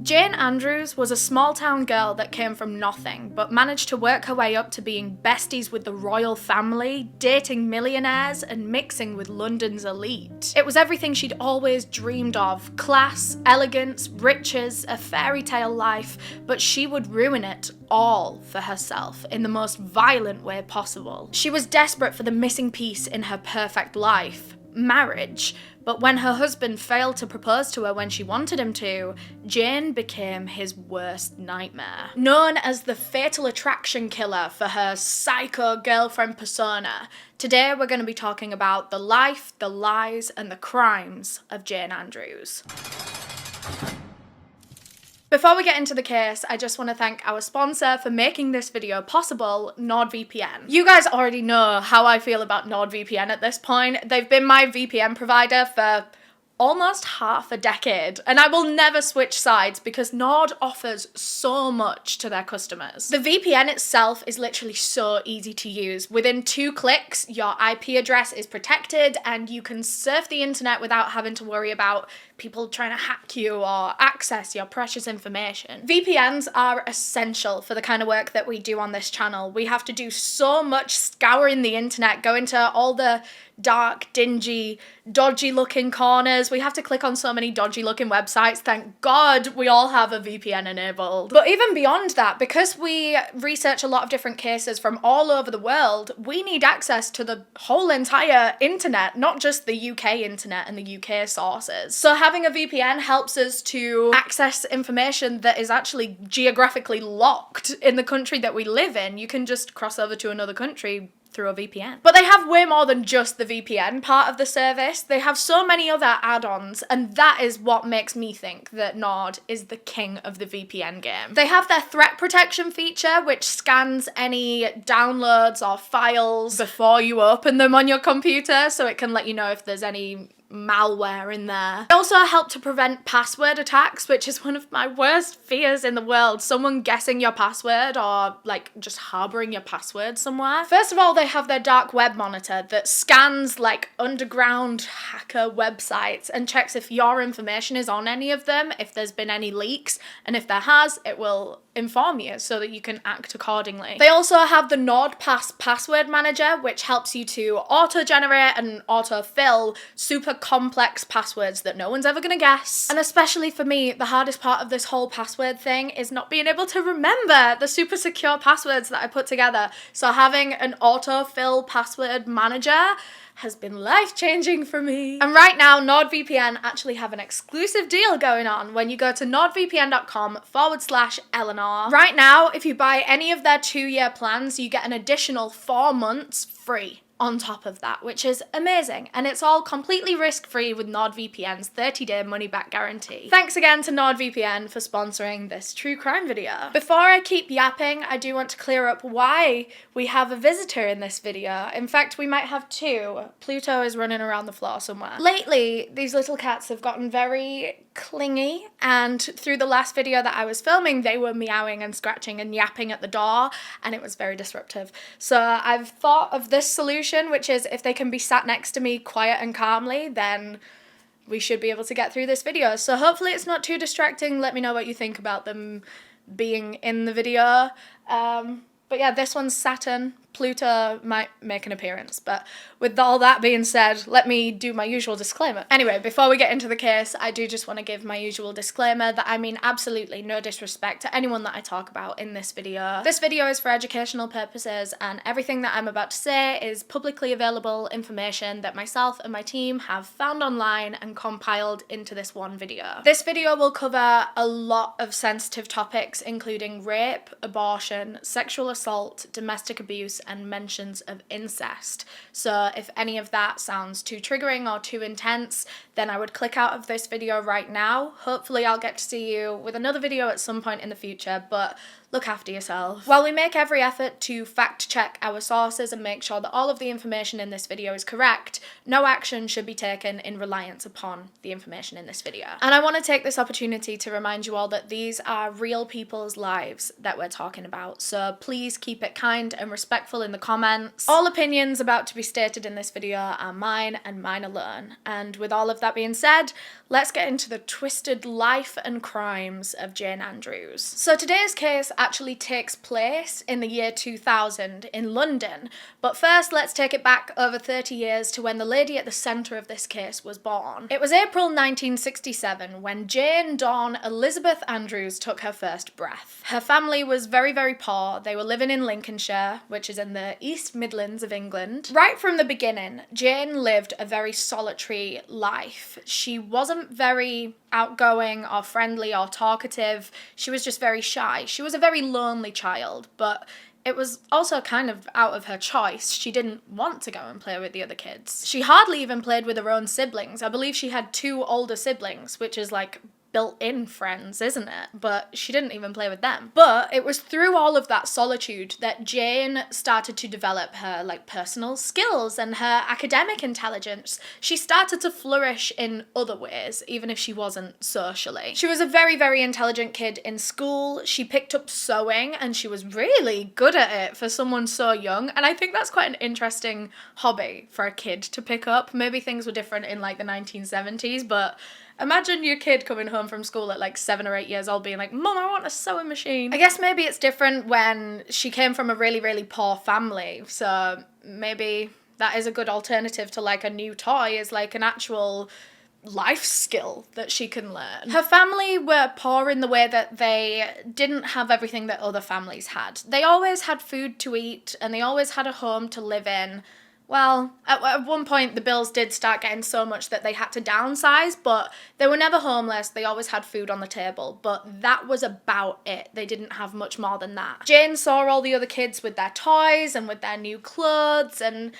Jane Andrews was a small-town girl that came from nothing, but managed to work her way up to being besties with the royal family, dating millionaires, and mixing with London's elite. It was everything she'd always dreamed of: class, elegance, riches, a fairy tale life, but she would ruin it all for herself in the most violent way possible. She was desperate for the missing piece in her perfect life: marriage. But when her husband failed to propose to her when she wanted him to, Jane became his worst nightmare. Known as the fatal attraction killer for her psycho girlfriend persona, today we're going to be talking about the life, the lies, and the crimes of Jane Andrews. Before we get into the case, I just want to thank our sponsor for making this video possible, NordVPN. You guys already know how I feel about NordVPN at this point. They've been my VPN provider for almost half a decade, and I will never switch sides because Nord offers so much to their customers. The VPN itself is literally so easy to use. Within 2 clicks, your IP address is protected and you can surf the internet without having to worry about people trying to hack you or access your precious information. VPNs are essential for the kind of work that we do on this channel. We have to do so much scouring the internet, go into all the dark, dingy, dodgy looking corners. We have to click on so many dodgy looking websites. Thank God we all have a VPN enabled. But even beyond that, because we research a lot of different cases from all over the world, we need access to the whole entire internet, not just the UK internet and the UK sources. So having a VPN helps us to access information that is actually geographically locked in the country that we live in. You can just cross over to another country through a VPN. But they have way more than just the VPN part of the service. They have so many other add-ons, and that is what makes me think that Nord is the king of the VPN game. They have their threat protection feature, which scans any downloads or files before you open them on your computer, so it can let you know if there's any malware in there. They also help to prevent password attacks, which is one of my worst fears in the world. Someone guessing your password or like just harboring your password somewhere. First of all, they have their dark web monitor that scans like underground hacker websites and checks if your information is on any of them, if there's been any leaks, and if there has, it will inform you so that you can act accordingly. They also have the NordPass password manager, which helps you to auto-generate and auto-fill super complex passwords that no one's ever gonna guess. And especially for me, the hardest part of this whole password thing is not being able to remember the super secure passwords that I put together. So having an auto-fill password manager has been life-changing for me. And right now, NordVPN actually have an exclusive deal going on when you go to nordvpn.com/Eleanor. Right now, if you buy any of their 2-year plans, you get an additional 4 months free on top of that, which is amazing. And it's all completely risk-free with NordVPN's 30-day money-back guarantee. Thanks again to NordVPN for sponsoring this true crime video. Before I keep yapping, I do want to clear up why we have a visitor in this video. In fact, we might have 2. Pluto is running around the floor somewhere. Lately, these little cats have gotten very clingy, and through the last video that I was filming, they were meowing and scratching and yapping at the door, and it was very disruptive. So I've thought of this solution, which is if they can be sat next to me quiet and calmly, then we should be able to get through this video. So hopefully it's not too distracting. Let me know what you think about them being in the video. But yeah, this one's Saturn. Pluto might make an appearance, but with all that being said, let me do my usual disclaimer. Anyway, before we get into the case, I do just want to give my usual disclaimer that I mean absolutely no disrespect to anyone that I talk about in this video. This video is for educational purposes, and everything that I'm about to say is publicly available information that myself and my team have found online and compiled into this one video. This video will cover a lot of sensitive topics, including rape, abortion, sexual assault, domestic abuse, and mentions of incest. So if any of that sounds too triggering or too intense, then I would click out of this video right now. Hopefully I'll get to see you with another video at some point in the future, but look after yourself. While we make every effort to fact check our sources and make sure that all of the information in this video is correct, no action should be taken in reliance upon the information in this video. And I want to take this opportunity to remind you all that these are real people's lives that we're talking about, so please keep it kind and respectful respectful in the comments. All opinions about to be stated in this video are mine and mine alone. And with all of that being said, let's get into the twisted life and crimes of Jane Andrews. So today's case actually takes place in the year 2000 in London, but first let's take it back over 30 years to when the lady at the centre of this case was born. It was April 1967 when Jane Dawn Elizabeth Andrews took her first breath. Her family was very, very poor. They were living in Lincolnshire, which is in the East Midlands of England. Right from the beginning, Jane lived a very solitary life. She wasn't very outgoing or friendly or talkative. She was just very shy. She was a very lonely child, but it was also kind of out of her choice. She didn't want to go and play with the other kids. She hardly even played with her own siblings. I believe she had 2 older siblings, which is like built-in friends, isn't it? But she didn't even play with them. But it was through all of that solitude that Jane started to develop her personal skills and her academic intelligence. She started to flourish in other ways, even if she wasn't socially. She was a very, very intelligent kid in school. She picked up sewing and she was really good at it for someone so young. And I think that's quite an interesting hobby for a kid to pick up. Maybe things were different in like the 1970s, but imagine your kid coming home from school at like 7 or 8 years old being like, Mum, I want a sewing machine. I guess maybe it's different when she came from a really, really poor family. So maybe that is a good alternative to like a new toy, is like an actual life skill that she can learn. Her family were poor in the way that they didn't have everything that other families had. They always had food to eat and they always had a home to live in. Well, at one point the bills did start getting so much that they had to downsize, but they were never homeless. They always had food on the table, but that was about it. They didn't have much more than that. Jane saw all the other kids with their toys and with their new clothes and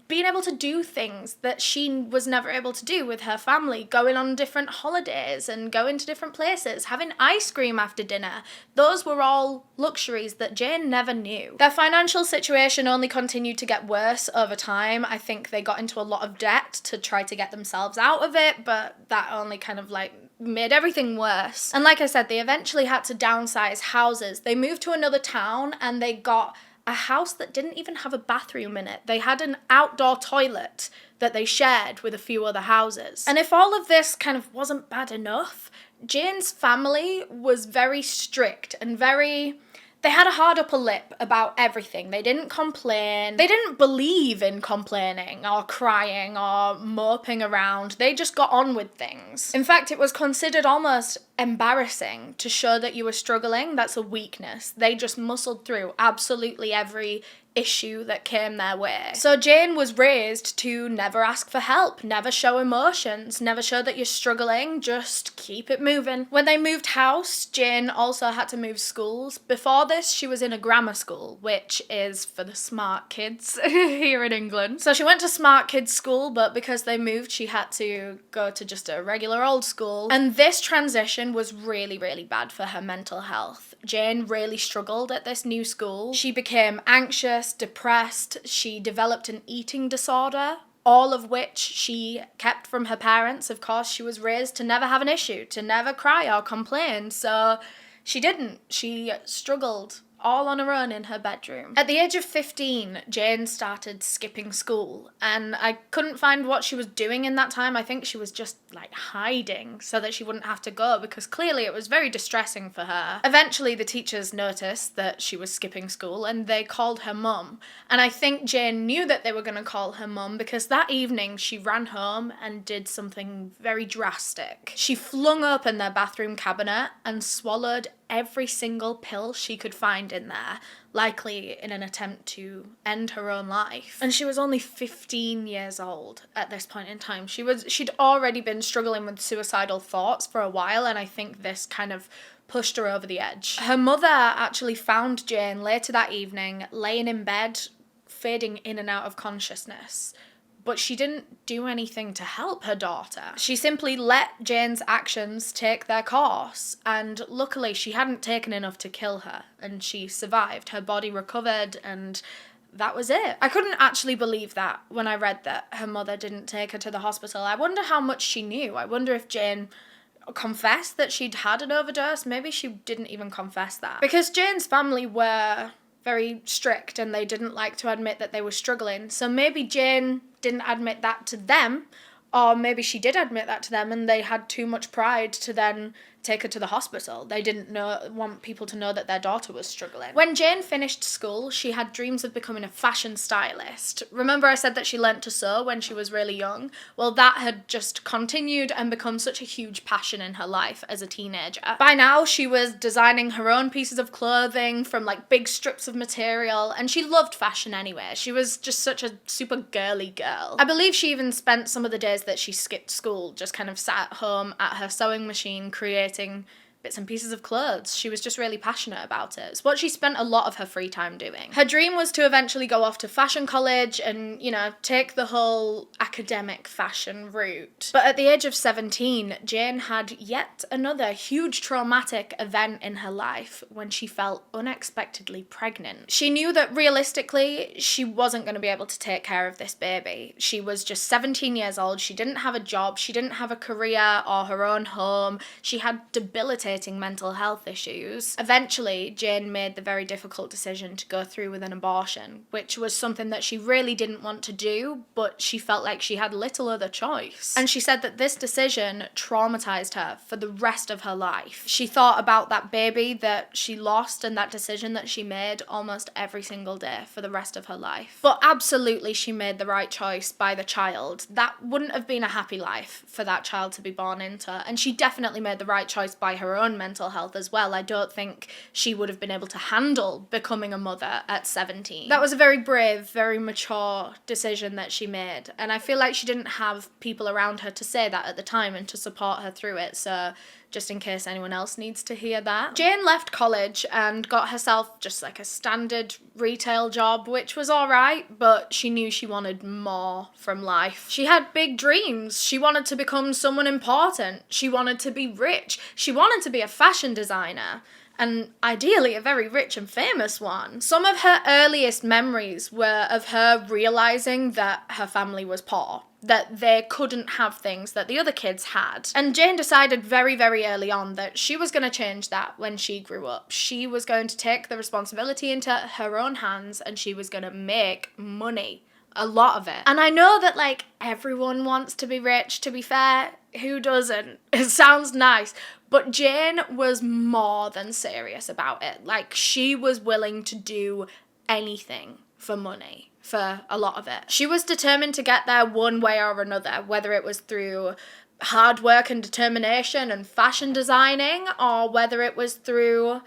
being able to do things that she was never able to do with her family, going on different holidays and going to different places, having ice cream after dinner. Those were all luxuries that Jane never knew. Their financial situation only continued to get worse over time. I think they got into a lot of debt to try to get themselves out of it, but that only kind of made everything worse. And like I said, they eventually had to downsize houses. They moved to another town and they got a house that didn't even have a bathroom in it. They had an outdoor toilet that they shared with a few other houses. And if all of this kind of wasn't bad enough, Jane's family was very strict and they had a hard upper lip about everything. They didn't complain. They didn't believe in complaining or crying or moping around. They just got on with things. In fact, it was considered almost embarrassing to show that you were struggling. That's a weakness. They just muscled through absolutely every issue that came their way. So Jane was raised to never ask for help, never show emotions, never show that you're struggling, just keep it moving. When they moved house, Jane also had to move schools. Before this, she was in a grammar school, which is for the smart kids here in England. So she went to smart kids school, but because they moved, she had to go to just a regular old school. And this transition was really, really bad for her mental health. Jane really struggled at this new school. She became anxious, depressed. She developed an eating disorder, all of which she kept from her parents. Of course, she was raised to never have an issue, to never cry or complain, so she didn't. She struggled all on her own in her bedroom. At the age of 15, Jane started skipping school, and I couldn't find what she was doing in that time. I think she was just hiding so that she wouldn't have to go, because clearly it was very distressing for her. Eventually the teachers noticed that she was skipping school and they called her mum, and I think Jane knew that they were going to call her mum because that evening she ran home and did something very drastic. She flung open their bathroom cabinet and swallowed every single pill she could find in there, likely in an attempt to end her own life. And she was only 15 years old at this point in time. She'd already been struggling with suicidal thoughts for a while, and I think this kind of pushed her over the edge. Her mother actually found Jane later that evening, laying in bed, fading in and out of consciousness. But she didn't do anything to help her daughter. She simply let Jane's actions take their course, and luckily she hadn't taken enough to kill her, and she survived. Her body recovered, and that was it. I couldn't actually believe that when I read that her mother didn't take her to the hospital. I wonder how much she knew. I wonder if Jane confessed that she'd had an overdose. Maybe she didn't even confess that. Because Jane's family were very strict and they didn't like to admit that they were struggling. So maybe Jane didn't admit that to them, or maybe she did admit that to them and they had too much pride to then take her to the hospital. They didn't want people to know that their daughter was struggling. When Jane finished school, she had dreams of becoming a fashion stylist. Remember I said that she learnt to sew when she was really young? Well, that had just continued and become such a huge passion in her life as a teenager. By now, she was designing her own pieces of clothing from like big strips of material, and she loved fashion anyway. She was just such a super girly girl. I believe she even spent some of the days that she skipped school just kind of sat at home at her sewing machine creating bits and pieces of clothes. She was just really passionate about it. It's what she spent a lot of her free time doing. Her dream was to eventually go off to fashion college and, you know, take the whole academic fashion route. But at the age of 17, Jane had yet another huge traumatic event in her life when she felt unexpectedly pregnant. She knew that realistically, she wasn't going to be able to take care of this baby. She was just 17 years old. She didn't have a job. She didn't have a career or her own home. She had debilitating mental health issues. Eventually, Jane made the very difficult decision to go through with an abortion, which was something that she really didn't want to do, but she felt like she had little other choice. And she said that this decision traumatized her for the rest of her life. She thought about that baby that she lost and that decision that she made almost every single day for the rest of her life. But absolutely, she made the right choice by the child. That wouldn't have been a happy life for that child to be born into, and she definitely made the right choice by her own mental health as well. I don't think she would have been able to handle becoming a mother at 17. That was a very brave, very mature decision that she made, and I feel like she didn't have people around her to say that at the time and to support her through it, so just in case anyone else needs to hear that. Jane left college and got herself just like a standard retail job, which was alright, but she knew she wanted more from life. She had big dreams. She wanted to become someone important. She wanted to be rich. She wanted to be a fashion designer, and ideally a very rich and famous one. Some of her earliest memories were of her realizing that her family was poor, that they couldn't have things that the other kids had. And Jane decided very, very early on that she was going to change that when she grew up. She was going to take the responsibility into her own hands and she was going to make money. A lot of it. And I know that, like, everyone wants to be rich, to be fair. Who doesn't? It sounds nice. But Jane was more than serious about it. Like, she was willing to do anything for money, for a lot of it. She was determined to get there one way or another, whether it was through hard work and determination and fashion designing, or whether it was through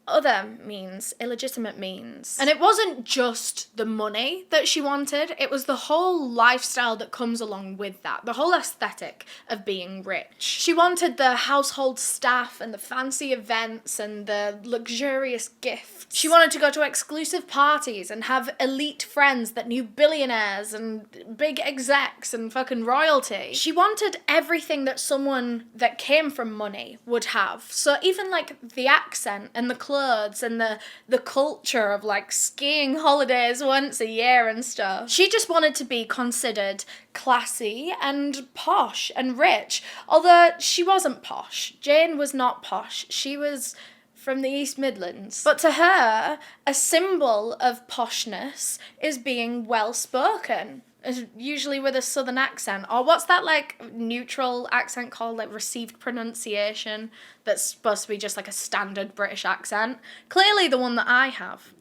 other means, illegitimate means. And it wasn't just the money that she wanted, it was the whole lifestyle that comes along with that, the whole aesthetic of being rich. She wanted the household staff and the fancy events and the luxurious gifts. She wanted to go to exclusive parties and have elite friends that knew billionaires and big execs and fucking royalty. She wanted everything that someone that came from money would have. So even like the accent and the clothes and the culture of like skiing holidays once a year and stuff. She just wanted to be considered classy and posh and rich. Although she wasn't posh. Jane was not posh. She was from the East Midlands. But to her, a symbol of poshness is being well-spoken. Usually with a southern accent, or what's that like neutral accent called, like received pronunciation, that's supposed to be just like a standard British accent? Clearly the one that I have.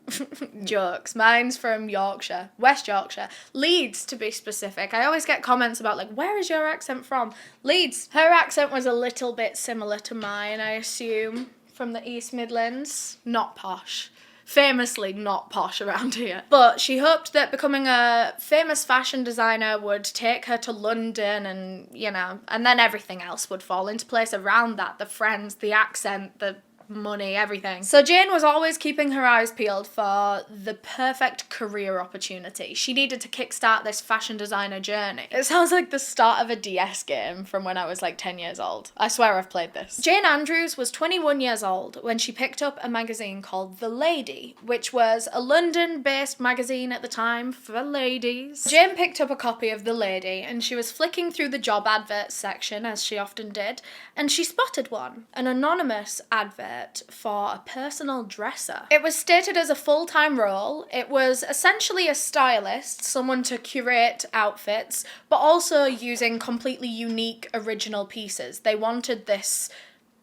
Jokes. Mine's from Yorkshire, West Yorkshire, Leeds to be specific. I always get comments about like, where is your accent from? Leeds. Her accent was a little bit similar to mine, I assume, from the East Midlands. Not posh. Famously not posh around here. But she hoped that becoming a famous fashion designer would take her to London and, you know, and then everything else would fall into place around that. The friends, the accent, the money, everything. So Jane was always keeping her eyes peeled for the perfect career opportunity. She needed to kickstart this fashion designer journey. It sounds like the start of a DS game from when I was like 10 years old. I swear I've played this. Jane Andrews was 21 years old when she picked up a magazine called The Lady, which was a London-based magazine at the time for ladies. Jane picked up a copy of The Lady and she was flicking through the job adverts section, as she often did, and she spotted one, an anonymous advert advert for a personal dresser. It was stated as a full-time role. It was essentially a stylist, someone to curate outfits, but also using completely unique original pieces. They wanted this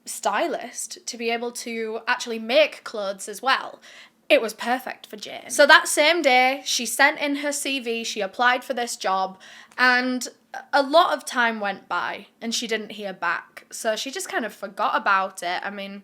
stylist to be able to actually make clothes as well. It was perfect for Jane. So that same day, she sent in her CV, she applied for this job, and a lot of time went by and she didn't hear back. So she just kind of forgot about it. I mean,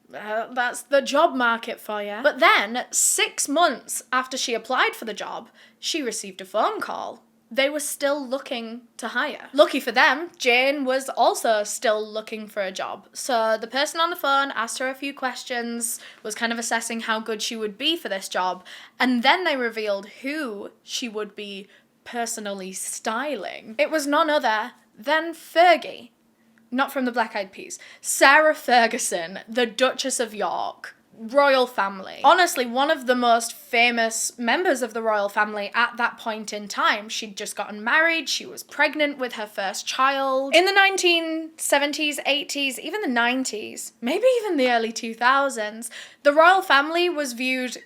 that's the job market for you. But then, 6 months after she applied for the job, she received a phone call. They were still looking to hire. Lucky for them, Jane was also still looking for a job. So the person on the phone asked her a few questions, was kind of assessing how good she would be for this job, and then they revealed who she would be personally styling. It was none other than Fergie. Not from the Black Eyed Peas. Sarah Ferguson, the Duchess of York. Royal family. Honestly, one of the most famous members of the royal family at that point in time. She'd just gotten married, she was pregnant with her first child. In the 1970s, 80s, even the 90s, maybe even the early 2000s, the royal family was viewed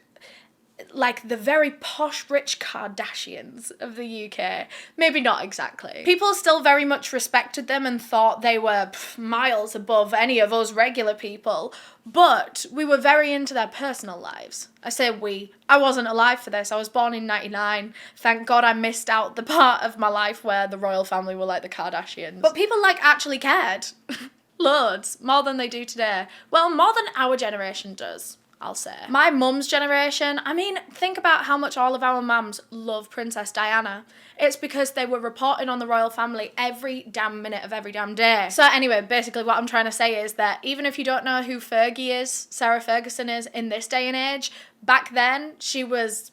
like the very posh, rich Kardashians of the UK. Maybe not exactly. People still very much respected them and thought they were miles above any of us regular people, but we were very into their personal lives. I say we. I wasn't alive for this. I was born in 99. Thank God I missed out the part of my life where the royal family were like the Kardashians. But people actually cared. Loads. More than they do today. Well, more than our generation does, I'll say. My mum's generation, I mean, think about how much all of our mums love Princess Diana. It's because they were reporting on the royal family every damn minute of every damn day. So anyway, basically what I'm trying to say is that even if you don't know who Fergie is, Sarah Ferguson is, in this day and age, back then she was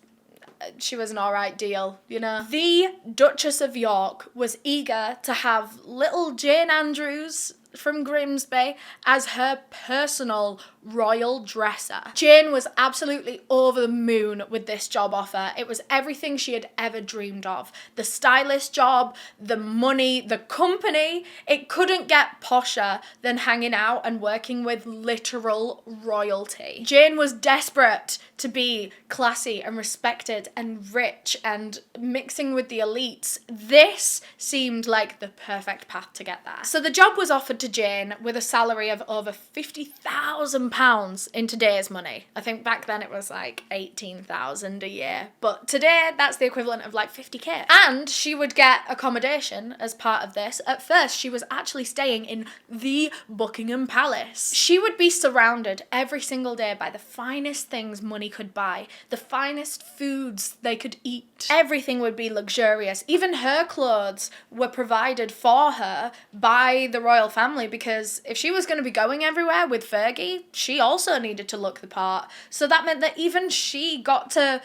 an alright deal, you know. The Duchess of York was eager to have little Jane Andrews from Grimsby as her personal royal dresser. Jane was absolutely over the moon with this job offer. It was everything she had ever dreamed of. The stylist job, the money, the company. It couldn't get posher than hanging out and working with literal royalty. Jane was desperate to be classy and respected and rich and mixing with the elites. This seemed like the perfect path to get there. So the job was offered to Jane with a salary of over £50,000 in today's money. I think back then it was like 18,000 a year, but today that's the equivalent of like 50k. And she would get accommodation as part of this. At first, she was actually staying in the Buckingham Palace. She would be surrounded every single day by the finest things money could buy, the finest foods they could eat. Everything would be luxurious. Even her clothes were provided for her by the royal family, because if she was going to be going everywhere with Fergie, she also needed to look the part. So that meant that even she got to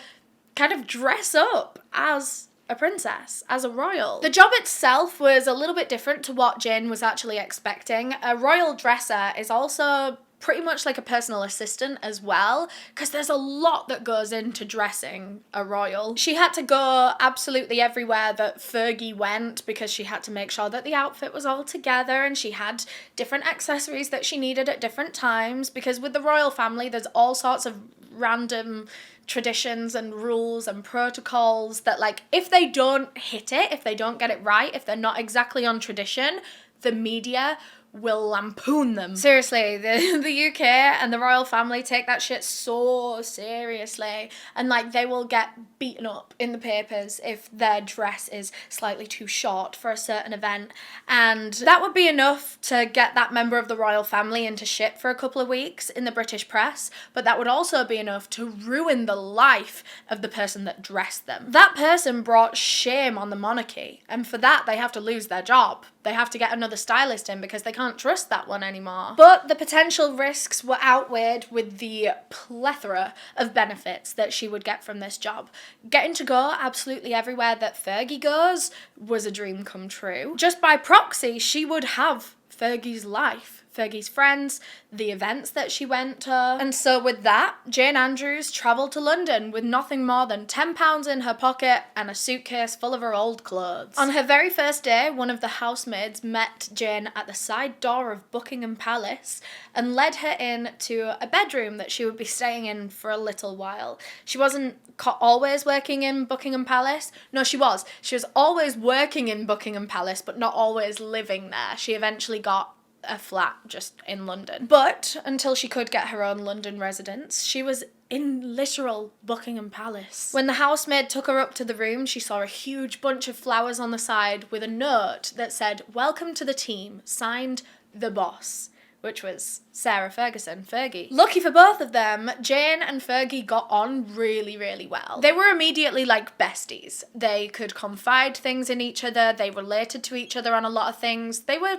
kind of dress up as a princess, as a royal. The job itself was a little bit different to what Jane was actually expecting. A royal dresser is also pretty much like a personal assistant as well, because there's a lot that goes into dressing a royal. She had to go absolutely everywhere that Fergie went, because she had to make sure that the outfit was all together, and she had different accessories that she needed at different times, because with the royal family there's all sorts of random traditions and rules and protocols that, like, if they don't hit it, if they don't get it right, if they're not exactly on tradition, the media will lampoon them. Seriously, the UK and the royal family take that shit so seriously, and like they will get beaten up in the papers if their dress is slightly too short for a certain event, and that would be enough to get that member of the royal family into shit for a couple of weeks in the British press, but that would also be enough to ruin the life of the person that dressed them. That person brought shame on the monarchy, and for that they have to lose their job. They have to get another stylist in because they can't trust that one anymore. But the potential risks were outweighed with the plethora of benefits that she would get from this job. Getting to go absolutely everywhere that Fergie goes was a dream come true. Just by proxy, she would have Fergie's life. Fergie's friends, the events that she went to. And so with that, Jane Andrews travelled to London with nothing more than £10 in her pocket and a suitcase full of her old clothes. On her very first day, one of the housemaids met Jane at the side door of Buckingham Palace and led her in to a bedroom that she would be staying in for a little while. She wasn't always working in Buckingham Palace. No, she was. She was always working in Buckingham Palace, but not always living there. She eventually got a flat just in London. But until she could get her own London residence, she was in literal Buckingham Palace. When the housemaid took her up to the room, she saw a huge bunch of flowers on the side with a note that said, "Welcome to the team, signed the boss," which was Sarah Ferguson, Fergie. Lucky for both of them, Jane and Fergie got on really, really well. They were immediately like besties. They could confide things in each other, they related to each other on a lot of things. They were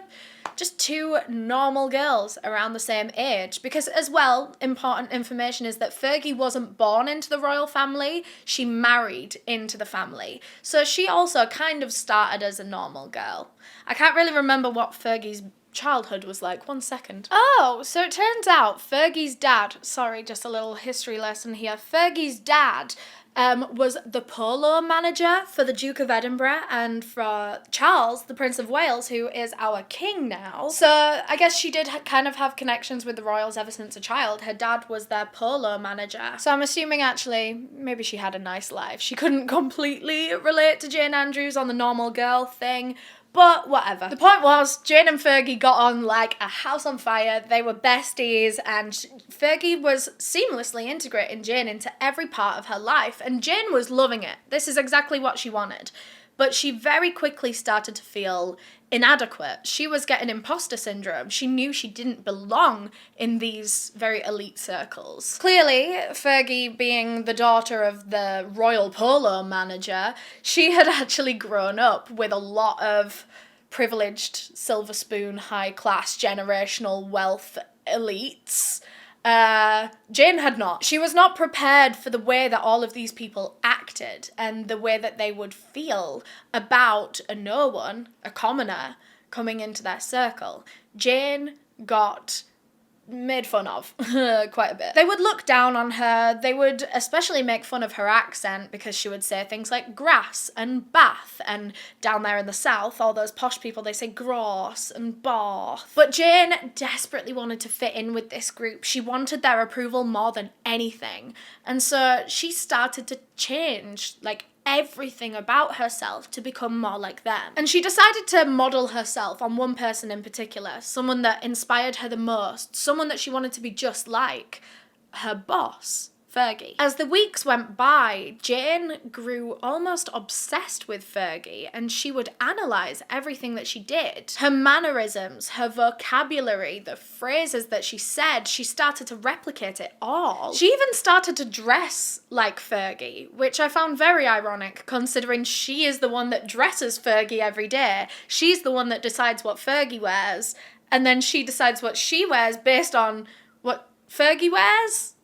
just two normal girls around the same age. Because as well, important information is that Fergie wasn't born into the royal family, she married into the family. So she also kind of started as a normal girl. I can't really remember what Fergie's childhood was like. One second. Oh, so it turns out Fergie's dad, sorry, just a little history lesson here. Fergie's dad was the polo manager for the Duke of Edinburgh and for Charles, the Prince of Wales, who is our king now. So I guess she did kind of have connections with the royals ever since a child. Her dad was their polo manager. So I'm assuming actually maybe she had a nice life. She couldn't completely relate to Jane Andrews on the normal girl thing, but whatever. The point was, Jane and Fergie got on like a house on fire. They were besties, and Fergie was seamlessly integrating Jane into every part of her life, and Jane was loving it. This is exactly what she wanted. But she very quickly started to feel inadequate. She was getting imposter syndrome. She knew she didn't belong in these very elite circles. Clearly, Fergie, being the daughter of the royal polo manager, she had actually grown up with a lot of privileged, silver spoon, high-class, generational wealth elites. Jane had not. She was not prepared for the way that all of these people acted and the way that they would feel about a no one, a commoner, coming into their circle. Jane got made fun of quite a bit. They would look down on her. They would especially make fun of her accent because she would say things like grass and bath, and down there in the south, all those posh people, they say gross and bath. But Jane desperately wanted to fit in with this group. She wanted their approval more than anything. And so she started to change, like, everything about herself to become more like them. And she decided to model herself on one person in particular, someone that inspired her the most, someone that she wanted to be just like, her boss, Fergie. As the weeks went by, Jane grew almost obsessed with Fergie, and she would analyse everything that she did. Her mannerisms, her vocabulary, the phrases that she said, she started to replicate it all. She even started to dress like Fergie, which I found very ironic, considering she is the one that dresses Fergie every day. She's the one that decides what Fergie wears, and then she decides what she wears based on what Fergie wears?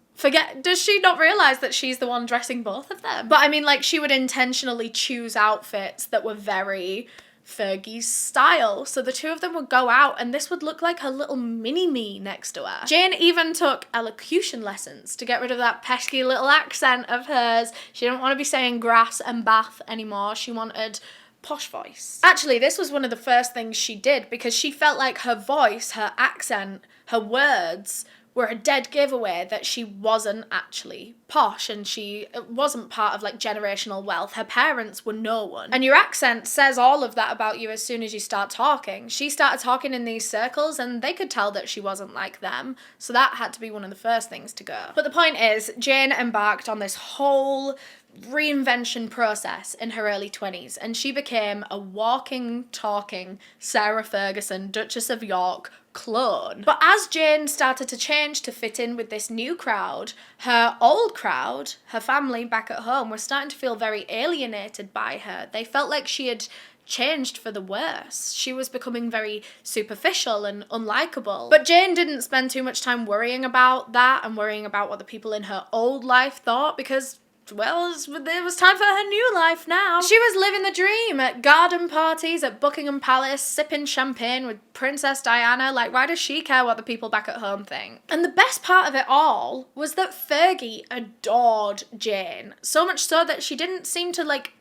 Does she not realise that she's the one dressing both of them? But I mean, like, she would intentionally choose outfits that were very Fergie's style. So the two of them would go out and this would look like her little mini-me next to her. Jane even took elocution lessons to get rid of that pesky little accent of hers. She didn't want to be saying grass and bath anymore. She wanted posh voice. Actually, this was one of the first things she did because she felt like her voice, her accent, her words were a dead giveaway that she wasn't actually posh and she wasn't part of like generational wealth. Her parents were no one. And your accent says all of that about you as soon as you start talking. She started talking in these circles and they could tell that she wasn't like them. So that had to be one of the first things to go. But the point is, Jane embarked on this whole reinvention process in her early 20s and she became a walking, talking Sarah Ferguson, Duchess of York clone. But as Jane started to change to fit in with this new crowd, her old crowd, her family back at home, were starting to feel very alienated by her. They felt like she had changed for the worse. She was becoming very superficial and unlikable. But Jane didn't spend too much time worrying about that and worrying about what the people in her old life thought because well, it was time for her new life now. She was living the dream at garden parties at Buckingham Palace, sipping champagne with Princess Diana. Like, why does she care what the people back at home think? And the best part of it all was that Fergie adored Jane. So much so that she didn't seem to, like,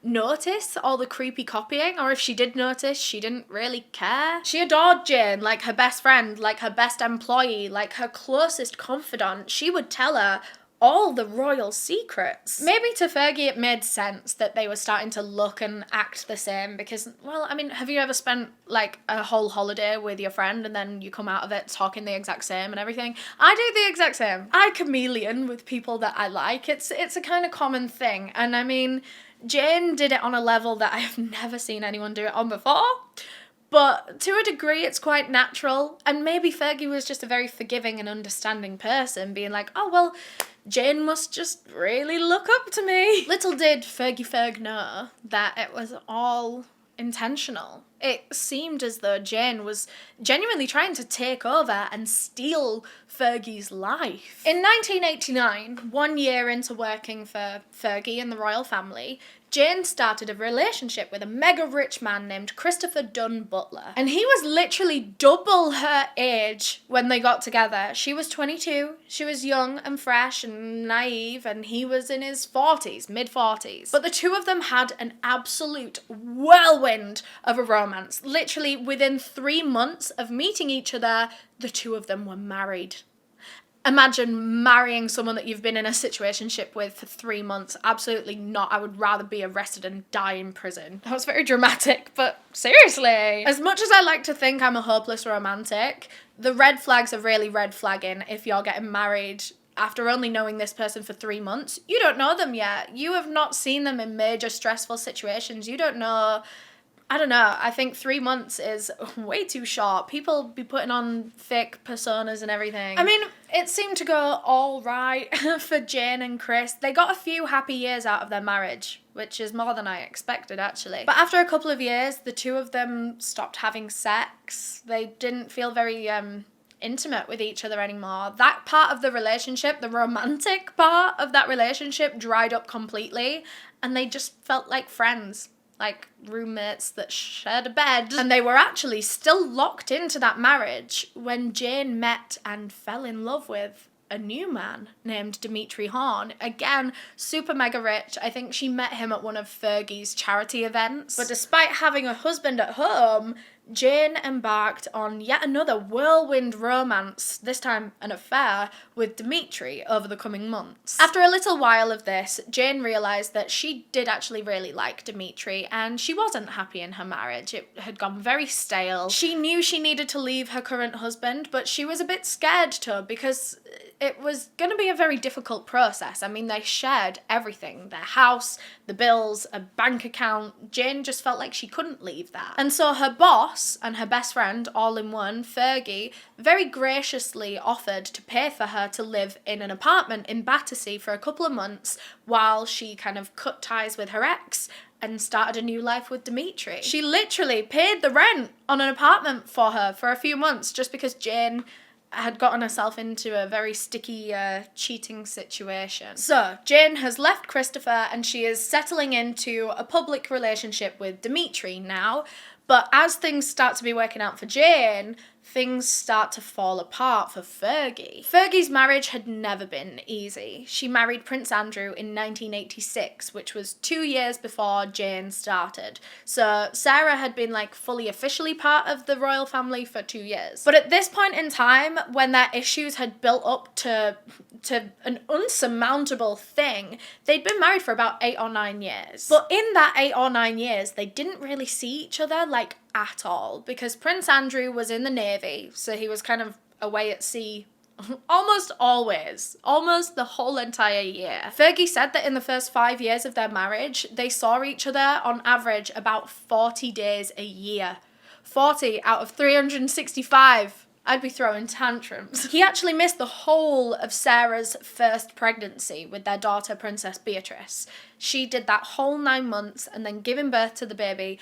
notice all the creepy copying, or if she did notice, she didn't really care. She adored Jane like her best friend, like her best employee, like her closest confidant. She would tell her all the royal secrets. Maybe to Fergie it made sense that they were starting to look and act the same because, well, I mean, have you ever spent like a whole holiday with your friend and then you come out of it talking the exact same and everything? I do the exact same. I chameleon with people that I like. It's a kind of common thing, and I mean, Jane did it on a level that I have never seen anyone do it on before. But to a degree, it's quite natural. And maybe Fergie was just a very forgiving and understanding person, being like, oh, well, Jane must just really look up to me. Little did Fergie Ferg know that it was all intentional. It seemed as though Jane was genuinely trying to take over and steal Fergie's life. In 1989, 1 year into working for Fergie and the royal family, Jane started a relationship with a mega rich man named Christopher Dunn Butler. And he was literally double her age when they got together. She was 22, she was young and fresh and naive, and he was in his 40s, mid-40s. But the two of them had an absolute whirlwind of a romance. Literally within 3 months of meeting each other, the two of them were married. Imagine marrying someone that you've been in a situationship with for 3 months. Absolutely not. I would rather be arrested and die in prison. That was very dramatic, but seriously. As much as I like to think I'm a hopeless romantic, the red flags are really red flagging if you're getting married after only knowing this person for 3 months. You don't know them yet. You have not seen them in major stressful situations. You don't know. I don't know, I think 3 months is way too short. People be putting on fake personas and everything. I mean, it seemed to go all right for Jane and Chris. They got a few happy years out of their marriage, which is more than I expected, actually. But after a couple of years, the two of them stopped having sex. They didn't feel very intimate with each other anymore. That part of the relationship, the romantic part of that relationship, dried up completely, and they just felt like friends. Like roommates that shared a bed. And they were actually still locked into that marriage when Jane met and fell in love with a new man named Dimitri Horn. Again, super mega rich. I think she met him at one of Fergie's charity events. But despite having a husband at home, Jane embarked on yet another whirlwind romance, this time an affair, with Dimitri over the coming months. After a little while of this, Jane realised that she did actually really like Dimitri, and she wasn't happy in her marriage. It had gone very stale. She knew she needed to leave her current husband, but she was a bit scared to, because it was going to be a very difficult process. I mean, they shared everything. Their house, the bills, a bank account. Jane just felt like she couldn't leave that. And so her boss and her best friend, all in one, Fergie, very graciously offered to pay for her to live in an apartment in Battersea for a couple of months while she kind of cut ties with her ex and started a new life with Dimitri. She literally paid the rent on an apartment for her for a few months just because Jane had gotten herself into a very sticky cheating situation. So, Jane has left Christopher and she is settling into a public relationship with Dimitri now, but as things start to be working out for Jane, things start to fall apart for Fergie. Fergie's marriage had never been easy. She married Prince Andrew in 1986, which was 2 years before Jane started. So Sarah had been like fully officially part of the royal family for 2 years. But at this point in time, when their issues had built up to an unsurmountable thing, they'd been married for about 8 or 9 years. But in that 8 or 9 years, they didn't really see each other like at all, because Prince Andrew was in the Navy, so he was kind of away at sea almost always, almost the whole entire year. Fergie said that in the first 5 years of their marriage, they saw each other on average about 40 days a year. 40 out of 365. I'd be throwing tantrums. He actually missed the whole of Sarah's first pregnancy with their daughter, Princess Beatrice. She did that whole 9 months and then giving birth to the baby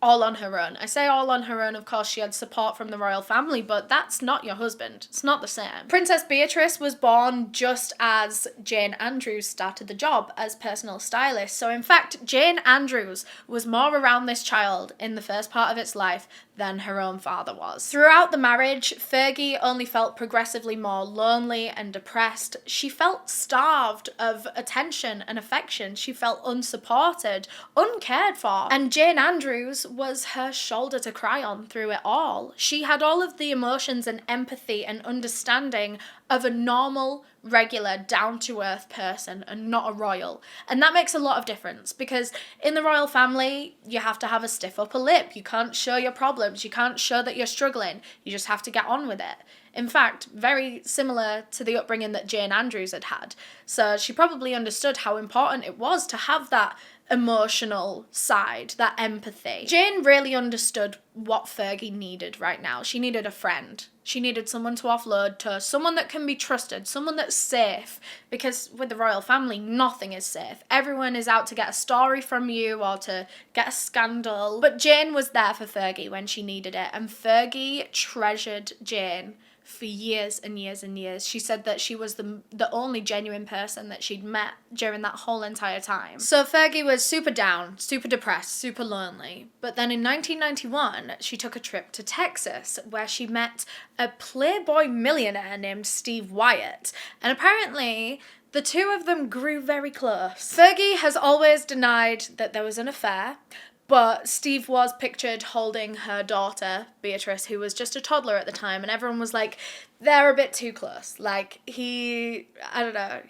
all on her own. I say all on her own, of course she had support from the royal family, but that's not your husband. It's not the same. Princess Beatrice was born just as Jane Andrews started the job as personal stylist. So in fact, Jane Andrews was more around this child in the first part of its life than her own father was. Throughout the marriage, Fergie only felt progressively more lonely and depressed. She felt starved of attention and affection. She felt unsupported, uncared for. And Jane Andrews was her shoulder to cry on through it all. She had all of the emotions and empathy and understanding of a normal, regular, down-to-earth person and not a royal. And that makes a lot of difference because in the royal family, you have to have a stiff upper lip. You can't show your problems. You can't show that you're struggling. You just have to get on with it. In fact, very similar to the upbringing that Jane Andrews had had. So she probably understood how important it was to have that emotional side, that empathy. Jane really understood what Fergie needed right now. She needed a friend. She needed someone to offload to, someone that can be trusted, someone that's safe, because with the royal family, nothing is safe. Everyone is out to get a story from you or to get a scandal. But Jane was there for Fergie when she needed it, and Fergie treasured Jane for years and years and years. She said that she was the only genuine person that she'd met during that whole entire time. So Fergie was super down, super depressed, super lonely. But then in 1991, she took a trip to Texas where she met a playboy millionaire named Steve Wyatt. And apparently the two of them grew very close. Fergie has always denied that there was an affair, but Steve was pictured holding her daughter, Beatrice, who was just a toddler at the time, and everyone was like, they're a bit too close. Like, he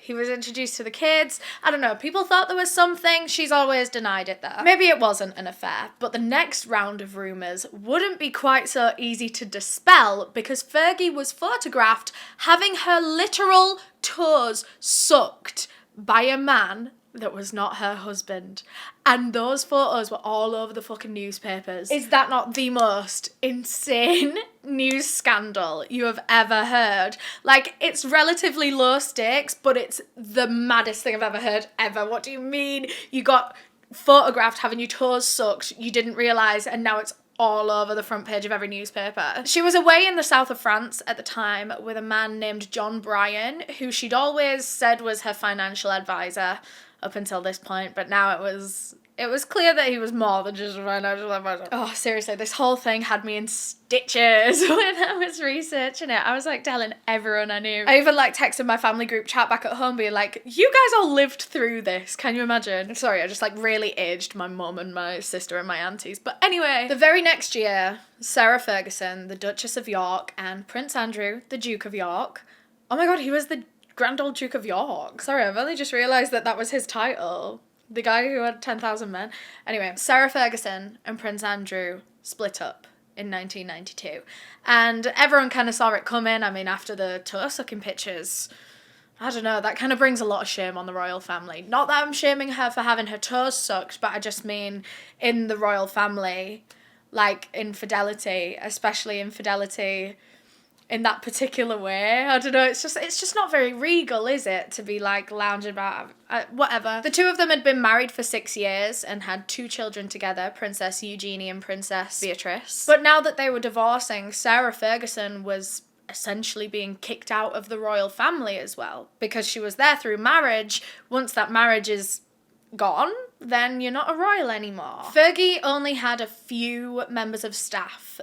was introduced to the kids. I don't know, people thought there was something. She's always denied it though. Maybe it wasn't an affair, but the next round of rumours wouldn't be quite so easy to dispel because Fergie was photographed having her literal toes sucked by a man that was not her husband. And those photos were all over the fucking newspapers. Is that not the most insane news scandal you have ever heard? Like, it's relatively low stakes, but it's the maddest thing I've ever heard ever. What do you mean? You got photographed having your toes sucked, you didn't realise, and now it's all over the front page of every newspaper. She was away in the south of France at the time with a man named John Bryan, who she'd always said was her financial advisor up until this point, but now it was clear that he was more than just a financial advisor. Oh, seriously, this whole thing had me in stitches when I was researching it. I was like telling everyone I knew. I even like texted my family group chat back at home being like, you guys all lived through this, can you imagine? Sorry, I just like really aged my mum and my sister and my aunties. But anyway, the very next year, Sarah Ferguson, the Duchess of York, and Prince Andrew, the Duke of York, oh my god, he was the Grand Old Duke of York. Sorry, I've only just realised that was his title. The guy who had 10,000 men. Anyway, Sarah Ferguson and Prince Andrew split up in 1992. And everyone kind of saw it coming. I mean, after the toe-sucking pictures, I don't know, that kind of brings a lot of shame on the royal family. Not that I'm shaming her for having her toes sucked, but I just mean in the royal family, like infidelity, especially infidelity in that particular way. I don't know, it's just not very regal, is it, to be like lounging about, whatever. The two of them had been married for 6 years and had 2 children together, Princess Eugenie and Princess Beatrice. But now that they were divorcing, Sarah Ferguson was essentially being kicked out of the royal family as well, because she was there through marriage. Once that marriage is gone, then you're not a royal anymore. Fergie only had a few members of staff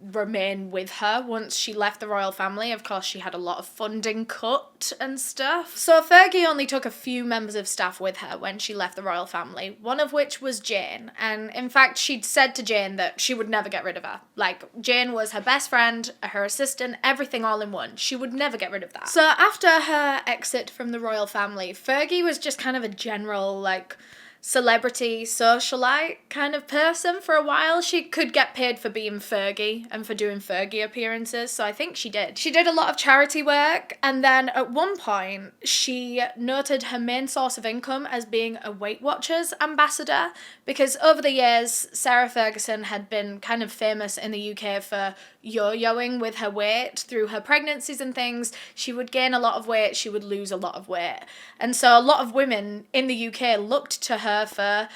remain with her once she left the royal family. Of course, she had a lot of funding cut and stuff. So Fergie only took a few members of staff with her when she left the royal family, one of which was Jane. And in fact, she'd said to Jane that she would never get rid of her. Like, Jane was her best friend, her assistant, everything all in one. She would never get rid of that. So after her exit from the royal family, Fergie was just kind of a general, like, celebrity socialite kind of person for a while. She could get paid for being Fergie and for doing Fergie appearances, so I think she did. She did a lot of charity work, and then at one point she noted her main source of income as being a Weight Watchers ambassador, because over the years Sarah Ferguson had been kind of famous in the UK for yo-yoing with her weight through her pregnancies and things. She would gain a lot of weight, she would lose a lot of weight, and so a lot of women in the UK looked to her for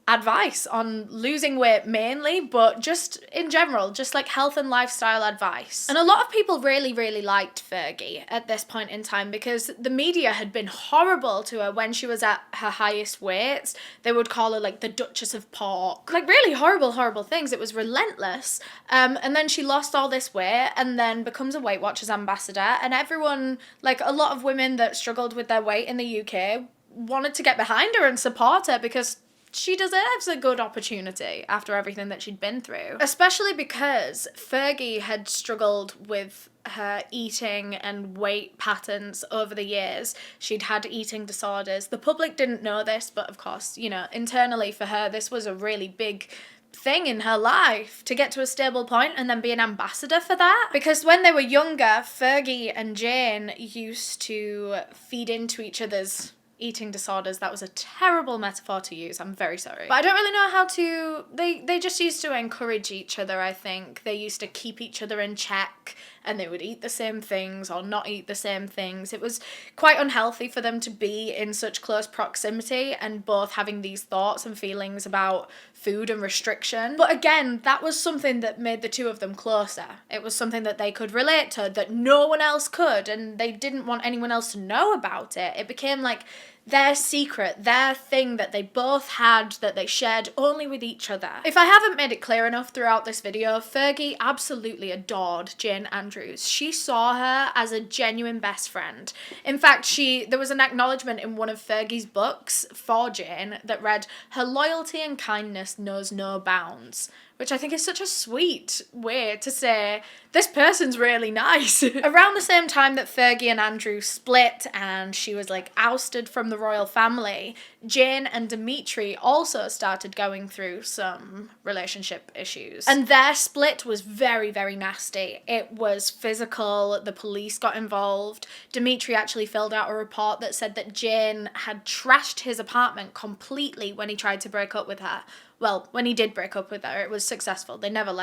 advice on losing weight mainly, but just in general, just like health and lifestyle advice. And a lot of people really, really liked Fergie at this point in time because the media had been horrible to her when she was at her highest weights. They would call her like the Duchess of York. Like really horrible, horrible things. It was relentless. And then she lost all this weight and then becomes a Weight Watchers ambassador, and everyone, like a lot of women that struggled with their weight in the UK, wanted to get behind her and support her because she deserves a good opportunity after everything that she'd been through. Especially because Fergie had struggled with her eating and weight patterns over the years. She'd had eating disorders. The public didn't know this, but of course, you know, internally for her, this was a really big thing in her life to get to a stable point and then be an ambassador for that. Because when they were younger, Fergie and Jane used to feed into each other's eating disorders. That was a terrible metaphor to use, I'm very sorry. But I don't really know how to, they just used to encourage each other, I think. They used to keep each other in check, and they would eat the same things or not eat the same things. It was quite unhealthy for them to be in such close proximity and both having these thoughts and feelings about food and restriction. But again, that was something that made the two of them closer. It was something that they could relate to, that no one else could, and they didn't want anyone else to know about it. It became like their secret, their thing that they both had, that they shared only with each other. If I haven't made it clear enough throughout this video, Fergie absolutely adored Jane Andrews. She saw her as a genuine best friend. In fact, there was an acknowledgement in one of Fergie's books for Jane that read, "Her loyalty and kindness knows no bounds," which I think is such a sweet way to say, this person's really nice. Around the same time that Fergie and Andrew split and she was like ousted from the royal family, Jane and Dimitri also started going through some relationship issues. And their split was very, very nasty. It was physical, the police got involved. Dimitri actually filled out a report that said that Jane had trashed his apartment completely when he tried to break up with her. Well, when he did break up with her, it was successful. They never,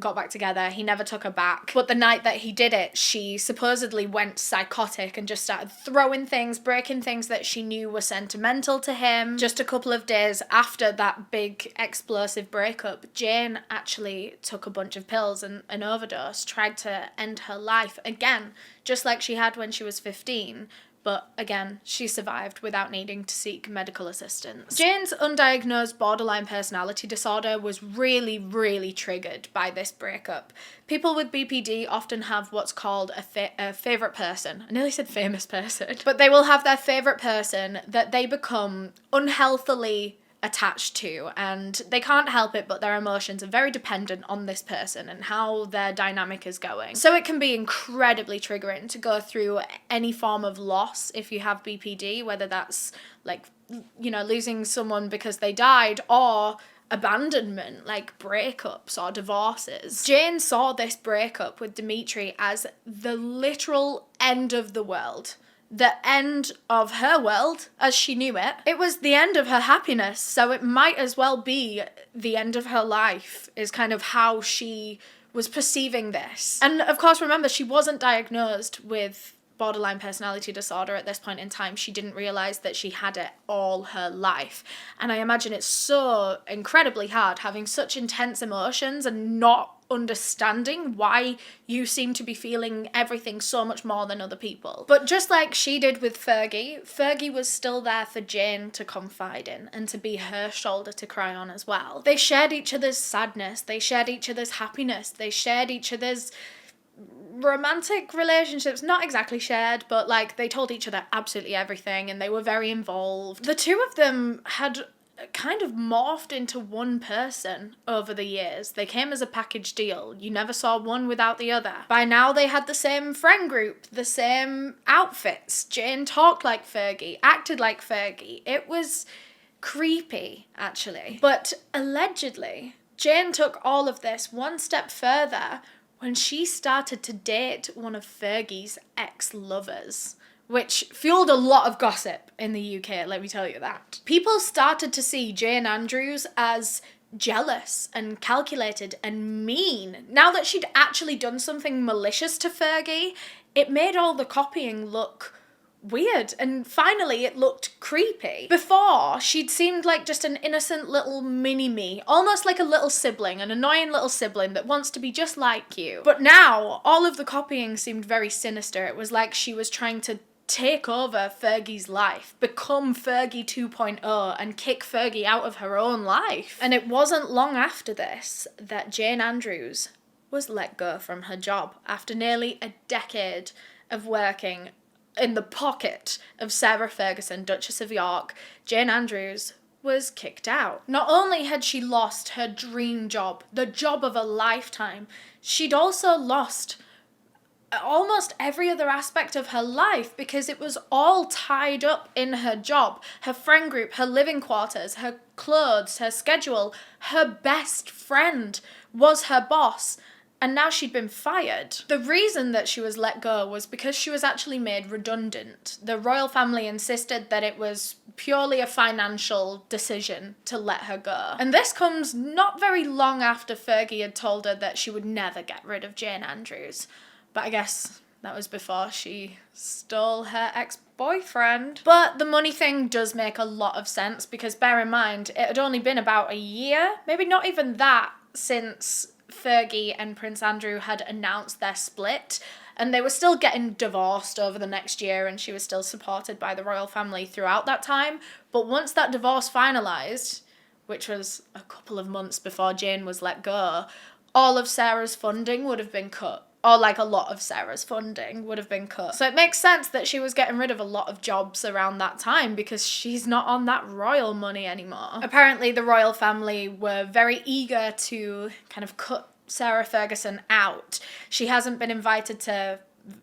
got back together. He never took her back. But the night that he did it, she supposedly went psychotic and just started throwing things, breaking things that she knew were sentimental to him. Just a couple of days after that big explosive breakup, Jane actually took a bunch of pills and an overdose, tried to end her life again, just like she had when she was 15. But again, she survived without needing to seek medical assistance. Jane's undiagnosed borderline personality disorder was really, really triggered by this breakup. People with BPD often have what's called a favourite person. I nearly said famous person. But they will have their favourite person that they become unhealthily attached to, and they can't help it, but their emotions are very dependent on this person and how their dynamic is going. So it can be incredibly triggering to go through any form of loss if you have BPD, whether that's like, you know, losing someone because they died or abandonment, like breakups or divorces. Jane saw this breakup with Dimitri as the literal end of the world. The end of her world as she knew it. It was the end of her happiness, so it might as well be the end of her life, is kind of how she was perceiving this. And of course, remember, she wasn't diagnosed with borderline personality disorder at this point in time. She didn't realize that she had it all her life. And I imagine it's so incredibly hard having such intense emotions and not understanding why you seem to be feeling everything so much more than other people. But just like she did with Fergie, Fergie was still there for Jane to confide in and to be her shoulder to cry on as well. They shared each other's sadness, they shared each other's happiness, they shared each other's romantic relationships, not exactly shared, but like they told each other absolutely everything and they were very involved. The two of them had kind of morphed into one person over the years. They came as a package deal. You never saw one without the other. By now they had the same friend group, the same outfits. Jane talked like Fergie, acted like Fergie. It was creepy, actually. But allegedly, Jane took all of this one step further when she started to date one of Fergie's ex-lovers, which fueled a lot of gossip in the UK, let me tell you that. People started to see Jane Andrews as jealous and calculated and mean. Now that she'd actually done something malicious to Fergie, it made all the copying look weird, and finally it looked creepy. Before, she'd seemed like just an innocent little mini-me, almost like a little sibling, an annoying little sibling that wants to be just like you. But now, all of the copying seemed very sinister. It was like she was trying to take over Fergie's life, become Fergie 2.0 and kick Fergie out of her own life. And it wasn't long after this that Jane Andrews was let go from her job after nearly a decade of working in the pocket of Sarah Ferguson, Duchess of York. Jane Andrews was kicked out. Not only had she lost her dream job, the job of a lifetime, she'd also lost almost every other aspect of her life because it was all tied up in her job, her friend group, her living quarters, her clothes, her schedule. Her best friend was her boss. And now she'd been fired. The reason that she was let go was because she was actually made redundant. The royal family insisted that it was purely a financial decision to let her go. And this comes not very long after Fergie had told her that she would never get rid of Jane Andrews. But I guess that was before she stole her ex-boyfriend. But the money thing does make a lot of sense because bear in mind, it had only been about a year, maybe not even that, since Fergie and Prince Andrew had announced their split, and they were still getting divorced over the next year, and she was still supported by the royal family throughout that time. But once that divorce finalised, which was a couple of months before Jane was let go, all of Sarah's funding would have been cut. Or like a lot of Sarah's funding would have been cut. So it makes sense that she was getting rid of a lot of jobs around that time because she's not on that royal money anymore. Apparently the royal family were very eager to kind of cut Sarah Ferguson out. She hasn't been invited to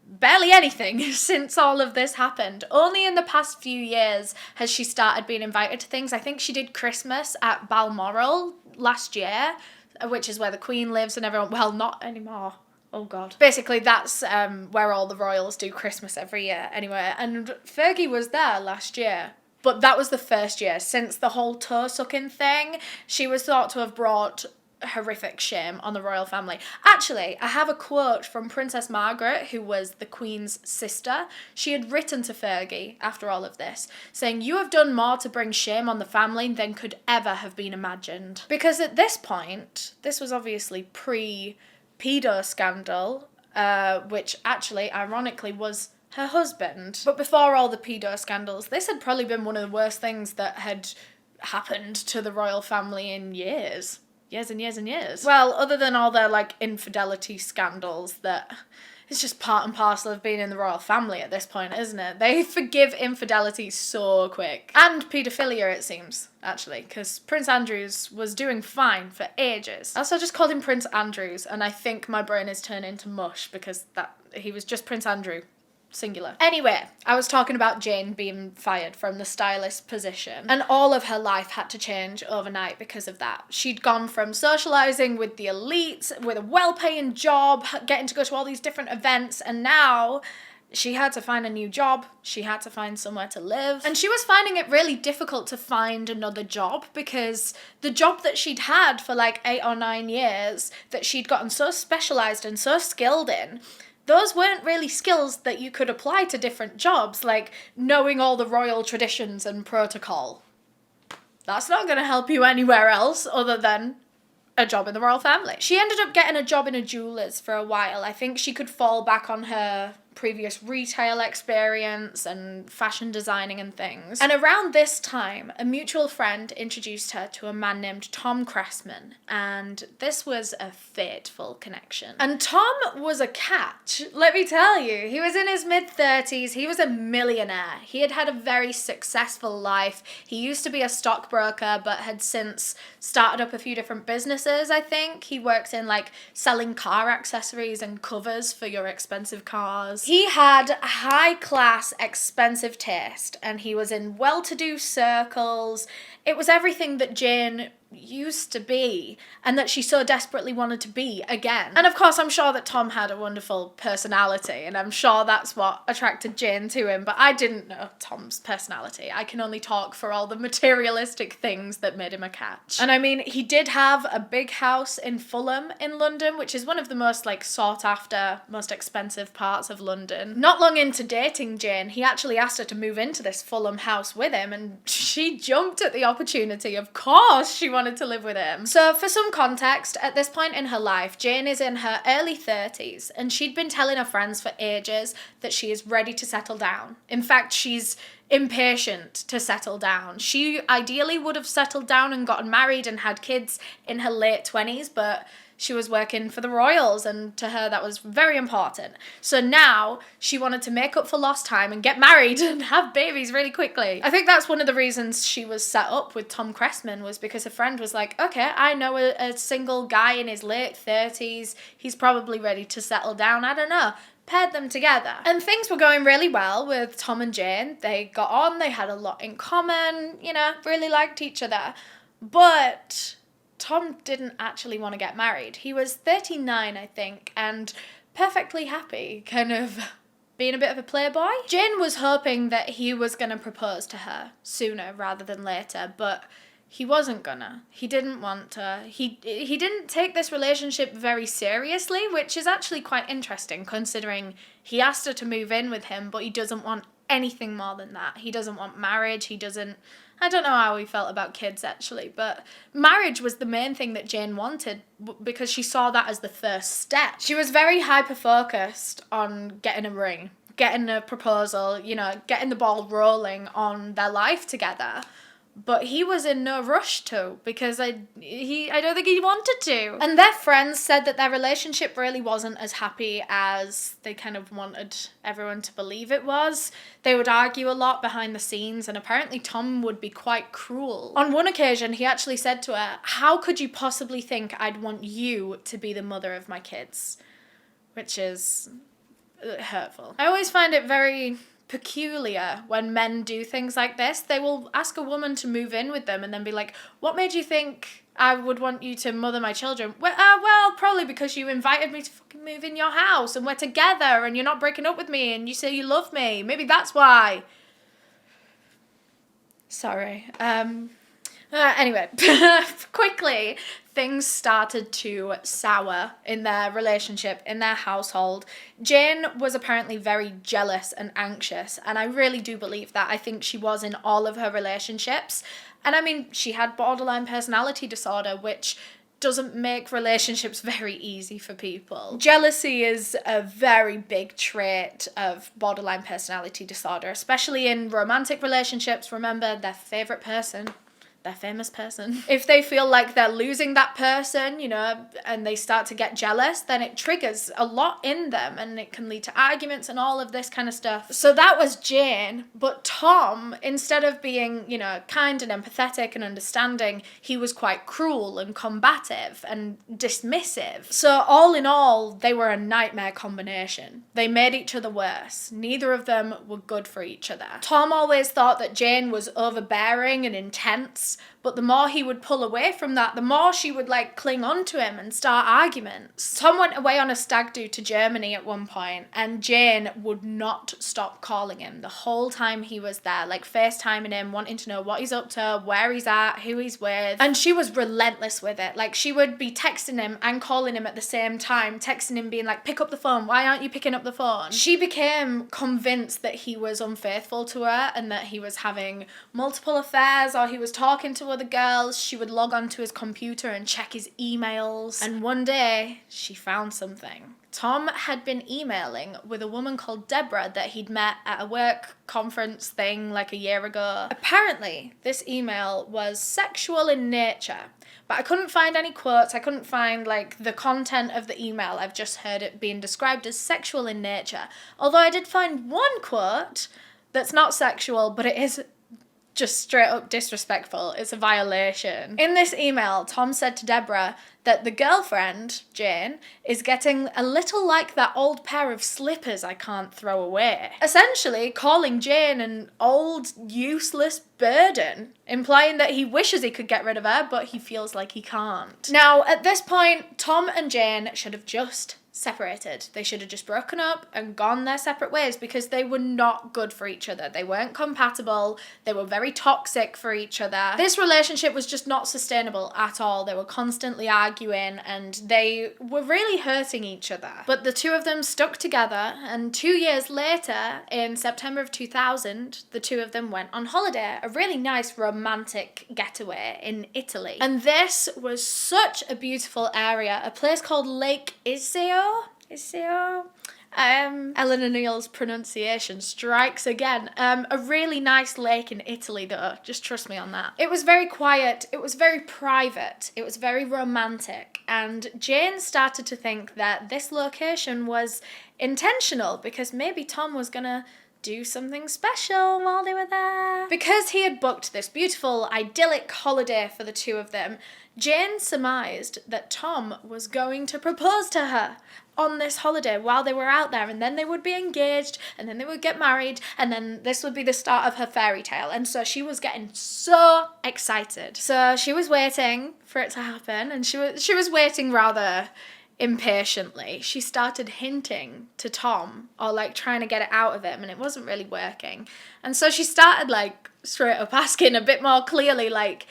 barely anything since all of this happened. Only in the past few years has she started being invited to things. I think she did Christmas at Balmoral last year, which is where the Queen lives and everyone, well, not anymore. Oh God. Basically, that's where all the royals do Christmas every year anyway. And Fergie was there last year. But that was the first year. Since the whole toe-sucking thing, she was thought to have brought horrific shame on the royal family. Actually, I have a quote from Princess Margaret, who was the Queen's sister. She had written to Fergie after all of this, saying, "You have done more to bring shame on the family than could ever have been imagined." Because at this point, this was obviously pre-pedo scandal, which actually, ironically, was her husband. But before all the pedo scandals, this had probably been one of the worst things that had happened to the royal family in years. Years and years and years. Well, other than all their, like, infidelity scandals that it's just part and parcel of being in the royal family at this point, isn't it? They forgive infidelity so quick. And paedophilia, it seems, actually, because Prince Andrews was doing fine for ages. I also just called him Prince Andrews, and I think my brain is turning to mush because he was just Prince Andrew. Singular. Anyway, I was talking about Jane being fired from the stylist position, and all of her life had to change overnight because of that. She'd gone from socialising with the elites, with a well-paying job, getting to go to all these different events, and now she had to find a new job, she had to find somewhere to live, and she was finding it really difficult to find another job because the job that she'd had for like 8 or 9 years, that she'd gotten so specialised and so skilled in, those weren't really skills that you could apply to different jobs, like knowing all the royal traditions and protocol. That's not going to help you anywhere else other than a job in the royal family. She ended up getting a job in a jeweller's for a while. I think she could fall back on her previous retail experience and fashion designing and things. And around this time, a mutual friend introduced her to a man named Tom Cressman, and this was a fateful connection. And Tom was a catch, let me tell you. He was in his mid-30s, he was a millionaire. He had had a very successful life. He used to be a stockbroker, but had since started up a few different businesses, I think. He works in like selling car accessories and covers for your expensive cars. He had high-class, expensive taste, and he was in well-to-do circles. It was everything that Jane used to be and that she so desperately wanted to be again. And of course, I'm sure that Tom had a wonderful personality, and I'm sure that's what attracted Jane to him, but I didn't know Tom's personality. I can only talk for all the materialistic things that made him a catch. And I mean, he did have a big house in Fulham in London, which is one of the most like sought after, most expensive parts of London. Not long into dating Jane, he actually asked her to move into this Fulham house with him, and she jumped at the opportunity. Of course she wanted to live with him. So for some context, at this point in her life, Jane is in her early 30s, and she'd been telling her friends for ages that she is ready to settle down. In fact, she's impatient to settle down. She ideally would have settled down and gotten married and had kids in her late 20s, but she was working for the royals, and to her that was very important. So now she wanted to make up for lost time and get married and have babies really quickly. I think that's one of the reasons she was set up with Tom Cressman, was because a friend was like, okay, I know a single guy in his late 30s. He's probably ready to settle down. I don't know. Paired them together. And things were going really well with Tom and Jane. They got on, they had a lot in common, you know, really liked each other. But Tom didn't actually want to get married. He was 39, I think, and perfectly happy, kind of being a bit of a playboy. Jane was hoping that he was going to propose to her sooner rather than later, but he wasn't gonna. He didn't want to. He didn't take this relationship very seriously, which is actually quite interesting considering he asked her to move in with him, but he doesn't want anything more than that. He doesn't want marriage. I don't know how he felt about kids actually, but marriage was the main thing that Jane wanted because she saw that as the first step. She was very hyper-focused on getting a ring, getting a proposal, you know, getting the ball rolling on their life together. But he was in no rush to, because I don't think he wanted to. And their friends said that their relationship really wasn't as happy as they kind of wanted everyone to believe it was. They would argue a lot behind the scenes, and apparently Tom would be quite cruel. On one occasion, he actually said to her, "How could you possibly think I'd want you to be the mother of my kids?" Which is hurtful. I always find it very peculiar when men do things like this. They will ask a woman to move in with them and then be like, "What made you think I would want you to mother my children?" Well, probably because you invited me to fucking move in your house and we're together and you're not breaking up with me and you say you love me. Maybe that's why. Sorry. Anyway, quickly, things started to sour in their relationship, in their household. Jane was apparently very jealous and anxious, and I really do believe that. I think she was in all of her relationships. And I mean, she had borderline personality disorder, which doesn't make relationships very easy for people. Jealousy is a very big trait of borderline personality disorder, especially in romantic relationships. Remember, their favorite person, their famous person. If they feel like they're losing that person, you know, and they start to get jealous, then it triggers a lot in them and it can lead to arguments and all of this kind of stuff. So that was Jane, but Tom, instead of being, you know, kind and empathetic and understanding, he was quite cruel and combative and dismissive. So all in all, they were a nightmare combination. They made each other worse. Neither of them were good for each other. Tom always thought that Jane was overbearing and intense, but the more he would pull away from that, the more she would like cling on to him and start arguments. Tom went away on a stag do to Germany at one point, and Jane would not stop calling him the whole time he was there, like FaceTiming him, wanting to know what he's up to, where he's at, who he's with. And she was relentless with it. Like, she would be texting him and calling him at the same time, texting him being like, "Pick up the phone, why aren't you picking up the phone?" She became convinced that he was unfaithful to her and that he was having multiple affairs or he was talking to other girls. She would log onto his computer and check his emails. And one day, she found something. Tom had been emailing with a woman called Deborah that he'd met at a work conference thing like a year ago. Apparently, this email was sexual in nature, but I couldn't find any quotes. I couldn't find like the content of the email. I've just heard it being described as sexual in nature. Although I did find one quote that's not sexual, but it is just straight up disrespectful. It's a violation. In this email, Tom said to Deborah that the girlfriend, Jane, is getting a little like that old pair of slippers I can't throw away. Essentially calling Jane an old, useless burden, implying that he wishes he could get rid of her, but he feels like he can't. Now, at this point, Tom and Jane should have just separated. They should have just broken up and gone their separate ways because they were not good for each other. They weren't compatible. They were very toxic for each other. This relationship was just not sustainable at all. They were constantly arguing and they were really hurting each other. But the two of them stuck together, and 2 years later, in September of 2000, the two of them went on holiday, a really nice romantic getaway in Italy. And this was such a beautiful area, a place called Lake Iseo. EleanorNeale's pronunciation strikes again. A really nice lake in Italy though, just trust me on that. It was very quiet, it was very private, it was very romantic, and Jane started to think that this location was intentional because maybe Tom was gonna do something special while they were there. Because he had booked this beautiful, idyllic holiday for the two of them, Jane surmised that Tom was going to propose to her on this holiday while they were out there, and then they would be engaged, and then they would get married, and then this would be the start of her fairy tale. And so she was getting so excited. So she was waiting for it to happen, and she was waiting rather impatiently. She started hinting to Tom, or like trying to get it out of him, and it wasn't really working. And so she started like straight up asking a bit more clearly, like,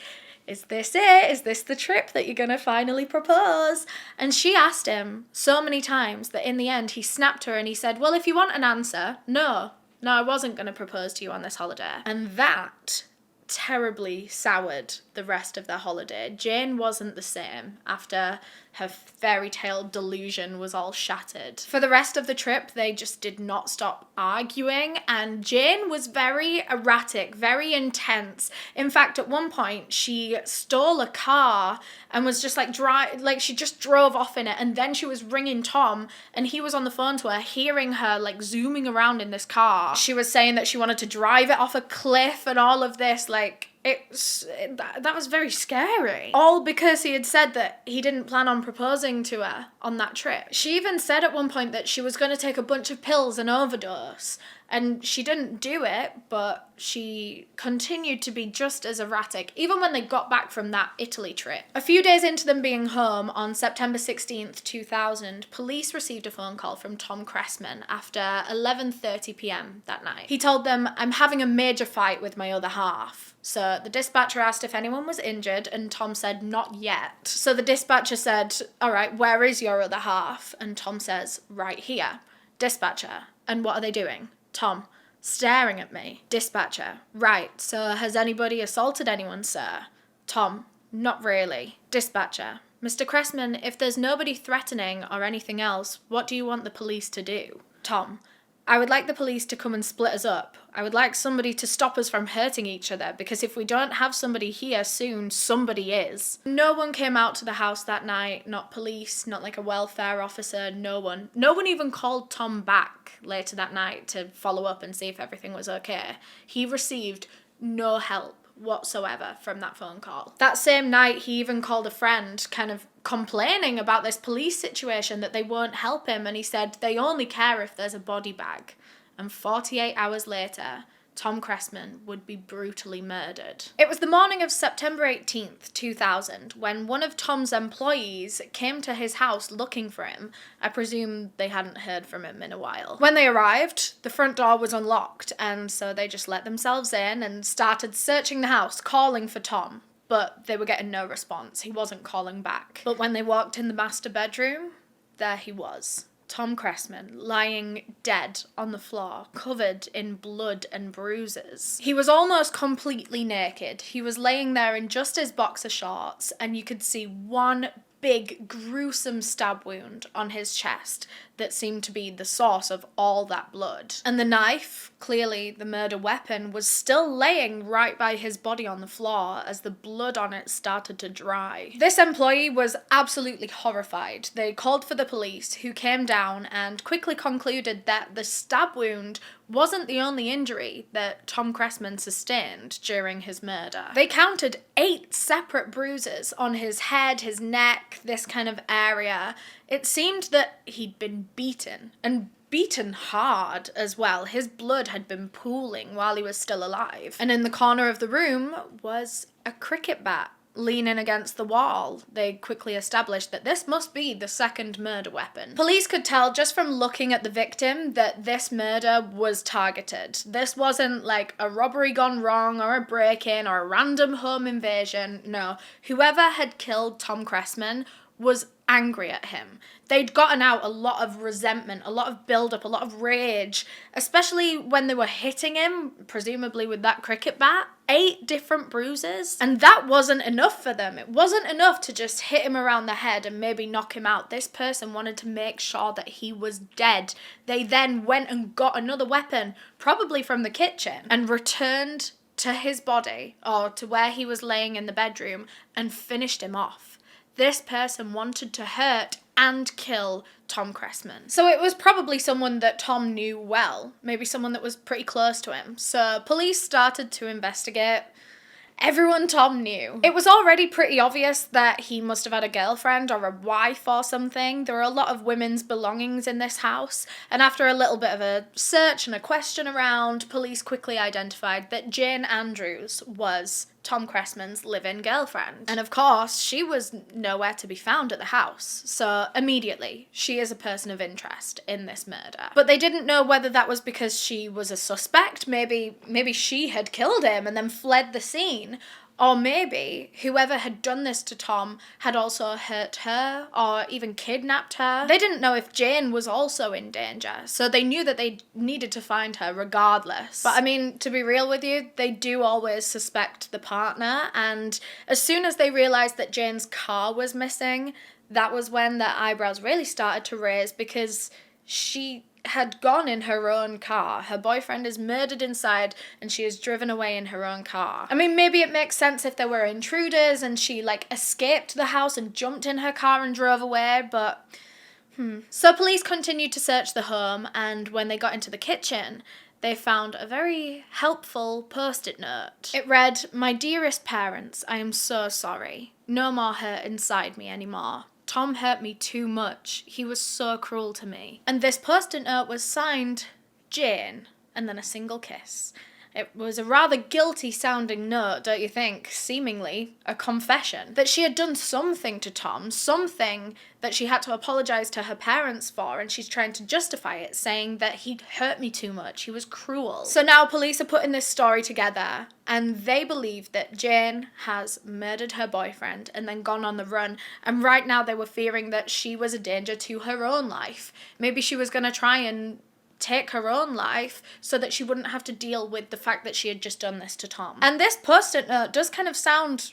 is this it? Is this the trip that you're gonna finally propose? And she asked him so many times that in the end he snapped her and he said, well, if you want an answer, no, I wasn't gonna propose to you on this holiday. And that terribly soured the rest of their holiday. Jane wasn't the same after her fairy tale delusion was all shattered. For the rest of the trip, they just did not stop arguing, and Jane was very erratic, very intense. In fact, at one point, she stole a car and was just like she just drove off in it, and then she was ringing Tom, and he was on the phone to her, hearing her like zooming around in this car. She was saying that she wanted to drive it off a cliff and all of this, like, that was very scary. All because he had said that he didn't plan on proposing to her on that trip. She even said at one point that she was going to take a bunch of pills and overdose, and she didn't do it, but she continued to be just as erratic, even when they got back from that Italy trip. A few days into them being home, on September 16th, 2000, police received a phone call from Tom Cressman after 11:30 p.m. that night. He told them, I'm having a major fight with my other half. So the dispatcher asked if anyone was injured, and Tom said, not yet. So the dispatcher said, all right, where is your other half? And Tom says, right here. Dispatcher, and what are they doing? Tom, staring at me. Dispatcher, right, so has anybody assaulted anyone, sir? Tom, not really. Dispatcher, Mr. Cressman, if there's nobody threatening or anything else, what do you want the police to do? Tom, I would like the police to come and split us up. I would like somebody to stop us from hurting each other, because if we don't have somebody here soon, somebody is. No one came out to the house that night, not police, not like a welfare officer, no one. No one even called Tom back later that night to follow up and see if everything was okay. He received no help whatsoever from that phone call. That same night, he even called a friend, kind of complaining about this police situation, that they won't help him, and he said they only care if there's a body bag. And 48 hours later, Tom Cressman would be brutally murdered. It was the morning of September 18th, 2000, when one of Tom's employees came to his house looking for him. I presume they hadn't heard from him in a while. When they arrived, the front door was unlocked, and so they just let themselves in and started searching the house, calling for Tom. But they were getting no response. He wasn't calling back. But when they walked in the master bedroom, there he was. Tom Cressman, lying dead on the floor, covered in blood and bruises. He was almost completely naked. He was laying there in just his boxer shorts, and you could see one big, gruesome stab wound on his chest that seemed to be the source of all that blood. And the knife, clearly the murder weapon, was still laying right by his body on the floor as the blood on it started to dry. This employee was absolutely horrified. They called for the police, who came down and quickly concluded that the stab wound wasn't the only injury that Tom Cressman sustained during his murder. They counted 8 separate bruises on his head, his neck, this kind of area. It seemed that he'd been beaten, and beaten hard as well. His blood had been pooling while he was still alive. And in the corner of the room was a cricket bat leaning against the wall. They quickly established that this must be the second murder weapon. Police could tell just from looking at the victim that this murder was targeted. This wasn't like a robbery gone wrong or a break-in or a random home invasion. No, whoever had killed Tom Cressman was angry at him. They'd gotten out a lot of resentment, a lot of build-up, a lot of rage, especially when they were hitting him, presumably with that cricket bat. 8 different bruises. And that wasn't enough for them. It wasn't enough to just hit him around the head and maybe knock him out. This person wanted to make sure that he was dead. They then went and got another weapon, probably from the kitchen, and returned to his body, or to where he was laying in the bedroom, and finished him off. This person wanted to hurt and kill Tom Cressman. So it was probably someone that Tom knew well, maybe someone that was pretty close to him. So police started to investigate. Everyone Tom knew. It was already pretty obvious that he must have had a girlfriend or a wife or something. There were a lot of women's belongings in this house, and after a little bit of a search and a question around, police quickly identified that Jane Andrews was Tom Cressman's live-in girlfriend. And of course, she was nowhere to be found at the house. So immediately, she is a person of interest in this murder. But they didn't know whether that was because she was a suspect. Maybe she had killed him and then fled the scene. Or maybe whoever had done this to Tom had also hurt her or even kidnapped her. They didn't know if Jane was also in danger, so they knew that they needed to find her regardless. But I mean, to be real with you, they do always suspect the partner, and as soon as they realised that Jane's car was missing, that was when their eyebrows really started to raise, because she had gone in her own car. Her boyfriend is murdered inside and she is driven away in her own car. I mean, maybe it makes sense if there were intruders and she escaped the house and jumped in her car and drove away, but So police continued to search the home, and when they got into the kitchen, they found a very helpful post-it note. It read, "My dearest parents, I am so sorry. No more hurt inside me anymore. Tom hurt me too much. He was so cruel to me." And this post-it note was signed Jane, and then a single kiss. It was a rather guilty-sounding note, don't you think? Seemingly a confession. That she had done something to Tom, something that she had to apologise to her parents for, and she's trying to justify it, saying that he hurt me too much, he was cruel. So now police are putting this story together, and they believe that Jane has murdered her boyfriend and then gone on the run, and right now they were fearing that she was a danger to her own life. Maybe she was going to try and take her own life so that she wouldn't have to deal with the fact that she had just done this to Tom. And this post-it note does kind of sound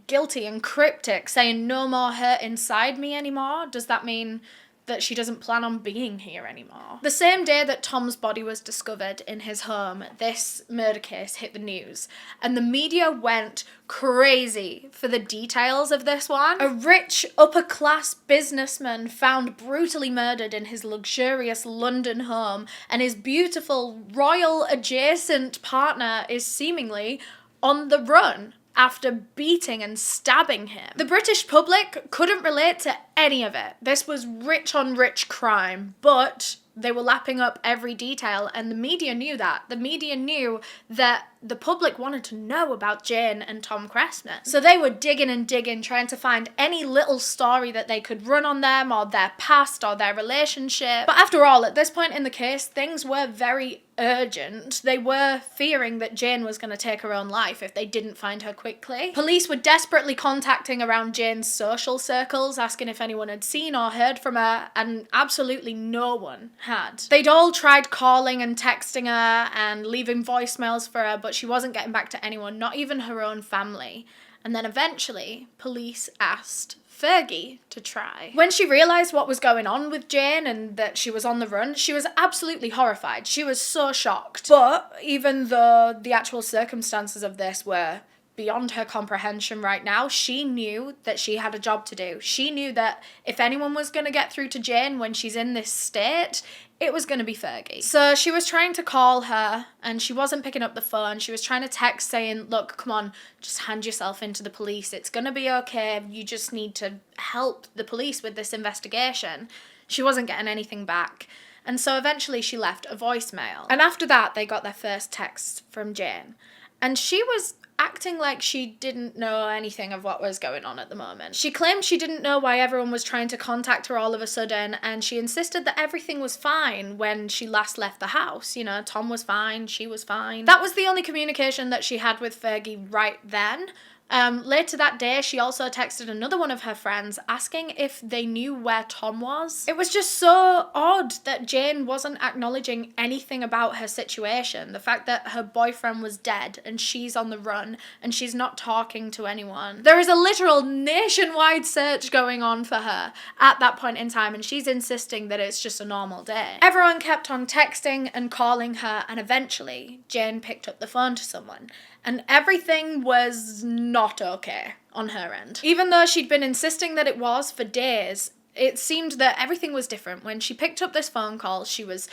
guilty and cryptic, saying no more hurt inside me anymore. Does that mean that she doesn't plan on being here anymore? The same day that Tom's body was discovered in his home, this murder case hit the news, and the media went crazy for the details of this one. A rich, upper-class businessman found brutally murdered in his luxurious London home, and his beautiful, royal-adjacent partner is seemingly on the run after beating and stabbing him. The British public couldn't relate to any of it. This was rich on rich crime, but they were lapping up every detail, and the media knew that. The media knew that the public wanted to know about Jane and Tom Cressman. So they were digging and digging, trying to find any little story that they could run on them, or their past, or their relationship. But after all, at this point in the case, things were very urgent. They were fearing that Jane was going to take her own life if they didn't find her quickly. Police were desperately contacting around Jane's social circles, asking if anyone had seen or heard from her, and absolutely no one had. They'd all tried calling and texting her and leaving voicemails for her, but she wasn't getting back to anyone, not even her own family. And then eventually, police asked Fergie to try. When she realised what was going on with Jane and that she was on the run, she was absolutely horrified. She was so shocked. But even though the actual circumstances of this were beyond her comprehension right now. She knew that she had a job to do. She knew that if anyone was going to get through to Jane when she's in this state, it was going to be Fergie. So she was trying to call her and she wasn't picking up the phone. She was trying to text saying, look, come on, just hand yourself into the police. It's going to be okay. You just need to help the police with this investigation. She wasn't getting anything back. And so eventually she left a voicemail. And after that, they got their first text from Jane. And she was acting like she didn't know anything of what was going on at the moment. She claimed she didn't know why everyone was trying to contact her all of a sudden, and she insisted that everything was fine when she last left the house. You know, Tom was fine, she was fine. That was the only communication that she had with Fergie right then. Later that day, she also texted another one of her friends asking if they knew where Tom was. It was just so odd that Jane wasn't acknowledging anything about her situation. The fact that her boyfriend was dead and she's on the run and she's not talking to anyone. There is a literal nationwide search going on for her at that point in time, and she's insisting that it's just a normal day. Everyone kept on texting and calling her, and eventually Jane picked up the phone to someone. And everything was not okay on her end. Even though she'd been insisting that it was for days, it seemed that everything was different. When she picked up this phone call, she was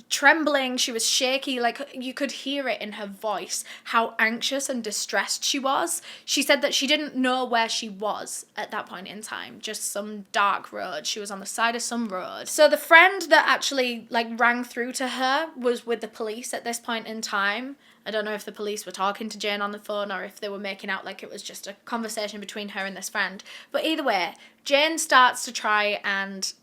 trembling, she was shaky, like you could hear it in her voice, how anxious and distressed she was. She said that she didn't know where she was at that point in time, just some dark road. She was on the side of some road. So the friend that actually rang through to her was with the police at this point in time. I don't know if the police were talking to Jane on the phone or if they were making out like it was just a conversation between her and this friend. But either way, Jane starts to try and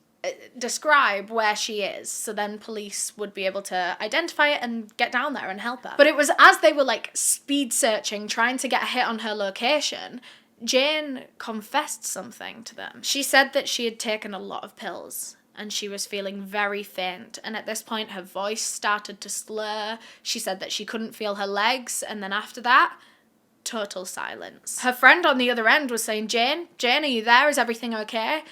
describe where she is, so then police would be able to identify it and get down there and help her. But it was as they were speed searching, trying to get a hit on her location, Jane confessed something to them. She said that she had taken a lot of pills and she was feeling very faint, and at this point her voice started to slur. She said that she couldn't feel her legs, and then after that, total silence. Her friend on the other end was saying, Jane, are you there? Is everything okay?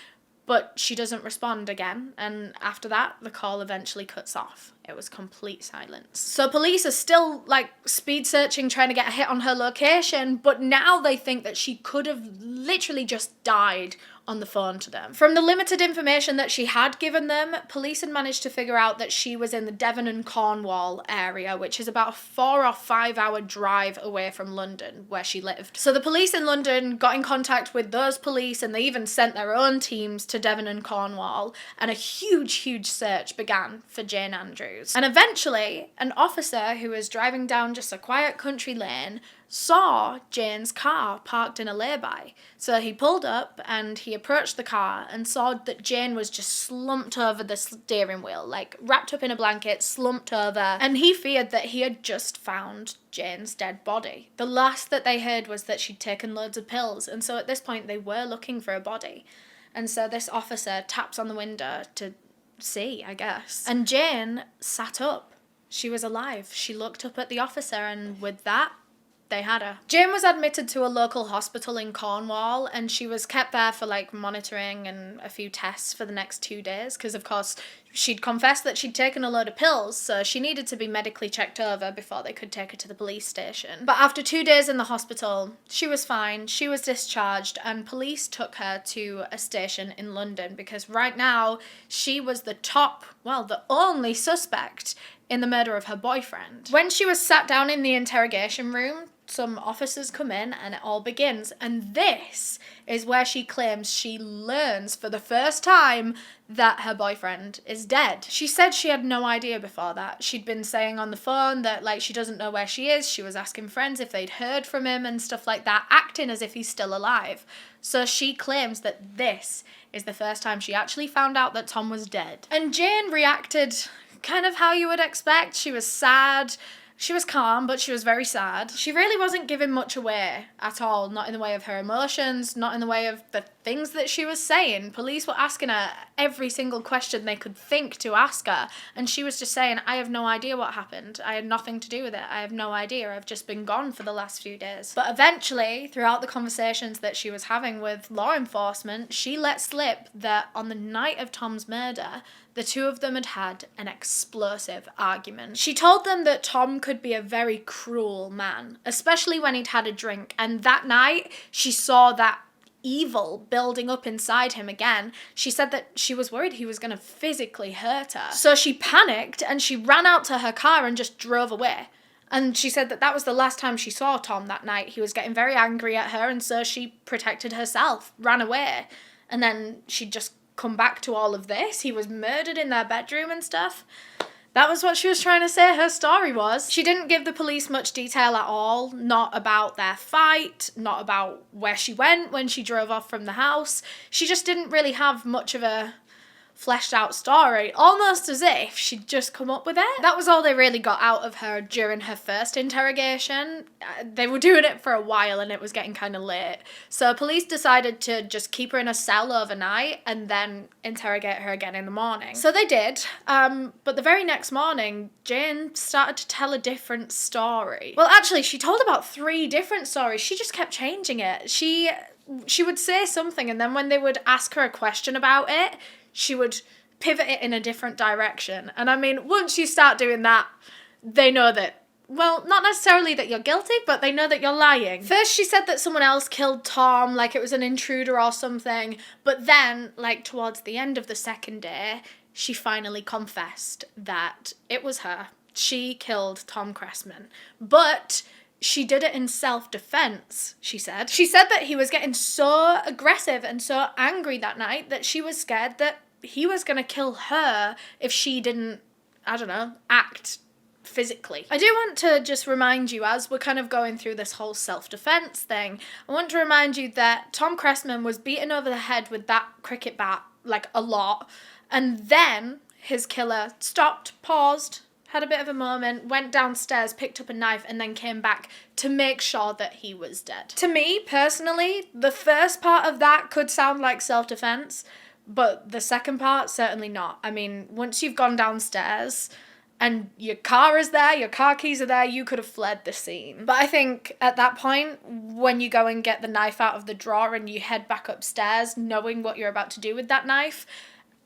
But she doesn't respond again, and after that, the call eventually cuts off. It was complete silence. So police are still, speed searching, trying to get a hit on her location, but now they think that she could have literally just died on the phone to them. From the limited information that she had given them, police had managed to figure out that she was in the Devon and Cornwall area, which is about a 4 or 5 hour drive away from London, where she lived. So the police in London got in contact with those police, and they even sent their own teams to Devon and Cornwall, and a huge search began for Jane Andrews. And eventually, an officer who was driving down just a quiet country lane saw Jane's car parked in a lay-by. So he pulled up and he approached the car and saw that Jane was just slumped over the steering wheel, wrapped up in a blanket, slumped over, and he feared that he had just found Jane's dead body. The last that they heard was that she'd taken loads of pills, and so at this point they were looking for a body. And so this officer taps on the window to see, I guess. And Jane sat up. She was alive. She looked up at the officer, and with that, they had her. Jane was admitted to a local hospital in Cornwall, and she was kept there for monitoring and a few tests for the next 2 days, because of course she'd confessed that she'd taken a load of pills, so she needed to be medically checked over before they could take her to the police station. But after 2 days in the hospital, she was fine, she was discharged, and police took her to a station in London, because right now she was the only suspect in the murder of her boyfriend. When she was sat down in the interrogation room, some officers come in and it all begins, and this is where she claims she learns for the first time that her boyfriend is dead. She said she had no idea before that. She'd been saying on the phone that she doesn't know where she is. She was asking friends if they'd heard from him and stuff like that, acting as if he's still alive. So she claims that this is the first time she actually found out that Tom was dead. And Jane reacted kind of how you would expect. She was sad. She was calm, but she was very sad. She really wasn't giving much away at all, not in the way of her emotions, not in the way of the things that she was saying. Police were asking her every single question they could think to ask her, and she was just saying, I have no idea what happened. I had nothing to do with it. I have no idea. I've just been gone for the last few days. But eventually, throughout the conversations that she was having with law enforcement, she let slip that on the night of Tom's murder, the two of them had had an explosive argument. She told them that Tom could be a very cruel man, especially when he'd had a drink, and that night she saw that evil building up inside him again. She said that she was worried he was going to physically hurt her. So she panicked and she ran out to her car and just drove away. And she said that that was the last time she saw Tom that night. He was getting very angry at her, and so she protected herself, ran away. And then she'd just come back to all of this. He was murdered in their bedroom and stuff. That was what she was trying to say her story was. She didn't give the police much detail at all, not about their fight, not about where she went when she drove off from the house. She just didn't really have much of a fleshed out story, almost as if she'd just come up with it. That was all they really got out of her during her first interrogation. They were doing it for a while and it was getting kind of late. So police decided to just keep her in a cell overnight and then interrogate her again in the morning. So they did, but the very next morning, Jane started to tell a different story. Well, actually, she told about 3 different stories. She just kept changing it. She would say something, and then when they would ask her a question about it, she would pivot it in a different direction. And I mean, once you start doing that, they know that, well, not necessarily that you're guilty, but they know that you're lying. First, she said that someone else killed Tom, like it was an intruder or something. But then, like towards the end of the second day, she finally confessed that it was her. She killed Tom Cressman. But she did it in self-defense, she said. She said that he was getting so aggressive and so angry that night that she was scared that he was going to kill her if she didn't, I don't know, act physically. I do want to just remind you, as we're kind of going through this whole self-defense thing, I want to remind you that Tom Cressman was beaten over the head with that cricket bat, like a lot, and then his killer stopped, paused, had a bit of a moment, went downstairs, picked up a knife, and then came back to make sure that he was dead. To me, personally, the first part of that could sound like self-defense, but the second part, certainly not. I mean, once you've gone downstairs and your car is there, your car keys are there, you could have fled the scene. But I think at that point, when you go and get the knife out of the drawer and you head back upstairs, knowing what you're about to do with that knife,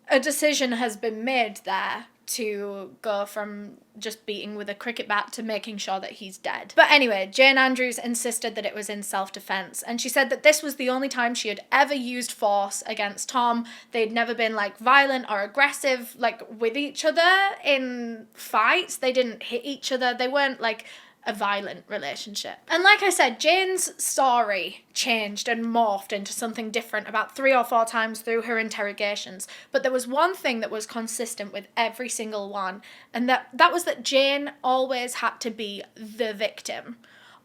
a decision has been made there to go from just beating with a cricket bat to making sure that he's dead. But anyway, Jane Andrews insisted that it was in self-defense, and she said that this was the only time she had ever used force against Tom. They'd never been like violent or aggressive like with each other in fights. They didn't hit each other. They weren't like a violent relationship. And like I said, Jane's story changed and morphed into something different about 3 or 4 times through her interrogations. But there was one thing that was consistent with every single one, and that was that Jane always had to be the victim.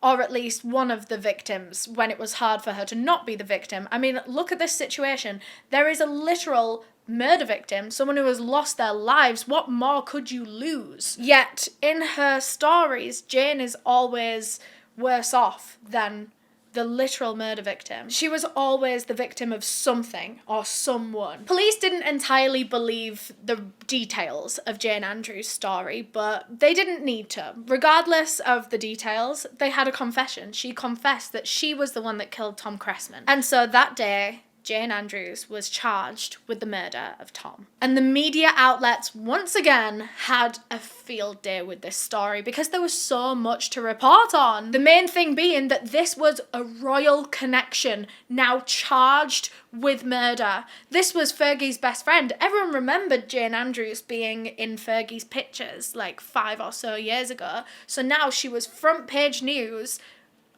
Or at least one of the victims when it was hard for her to not be the victim. I mean, look at this situation. There is a literal murder victim, someone who has lost their lives. What more could you lose? Yet, in her stories, Jane is always worse off than the literal murder victim. She was always the victim of something or someone. Police didn't entirely believe the details of Jane Andrews' story, but they didn't need to. Regardless of the details, they had a confession. She confessed that she was the one that killed Tom Cressman. And so that day, Jane Andrews was charged with the murder of Tom. And the media outlets once again had a field day with this story because there was so much to report on. The main thing being that this was a royal connection now charged with murder. This was Fergie's best friend. Everyone remembered Jane Andrews being in Fergie's pictures like 5 or so years ago. So now she was front page news.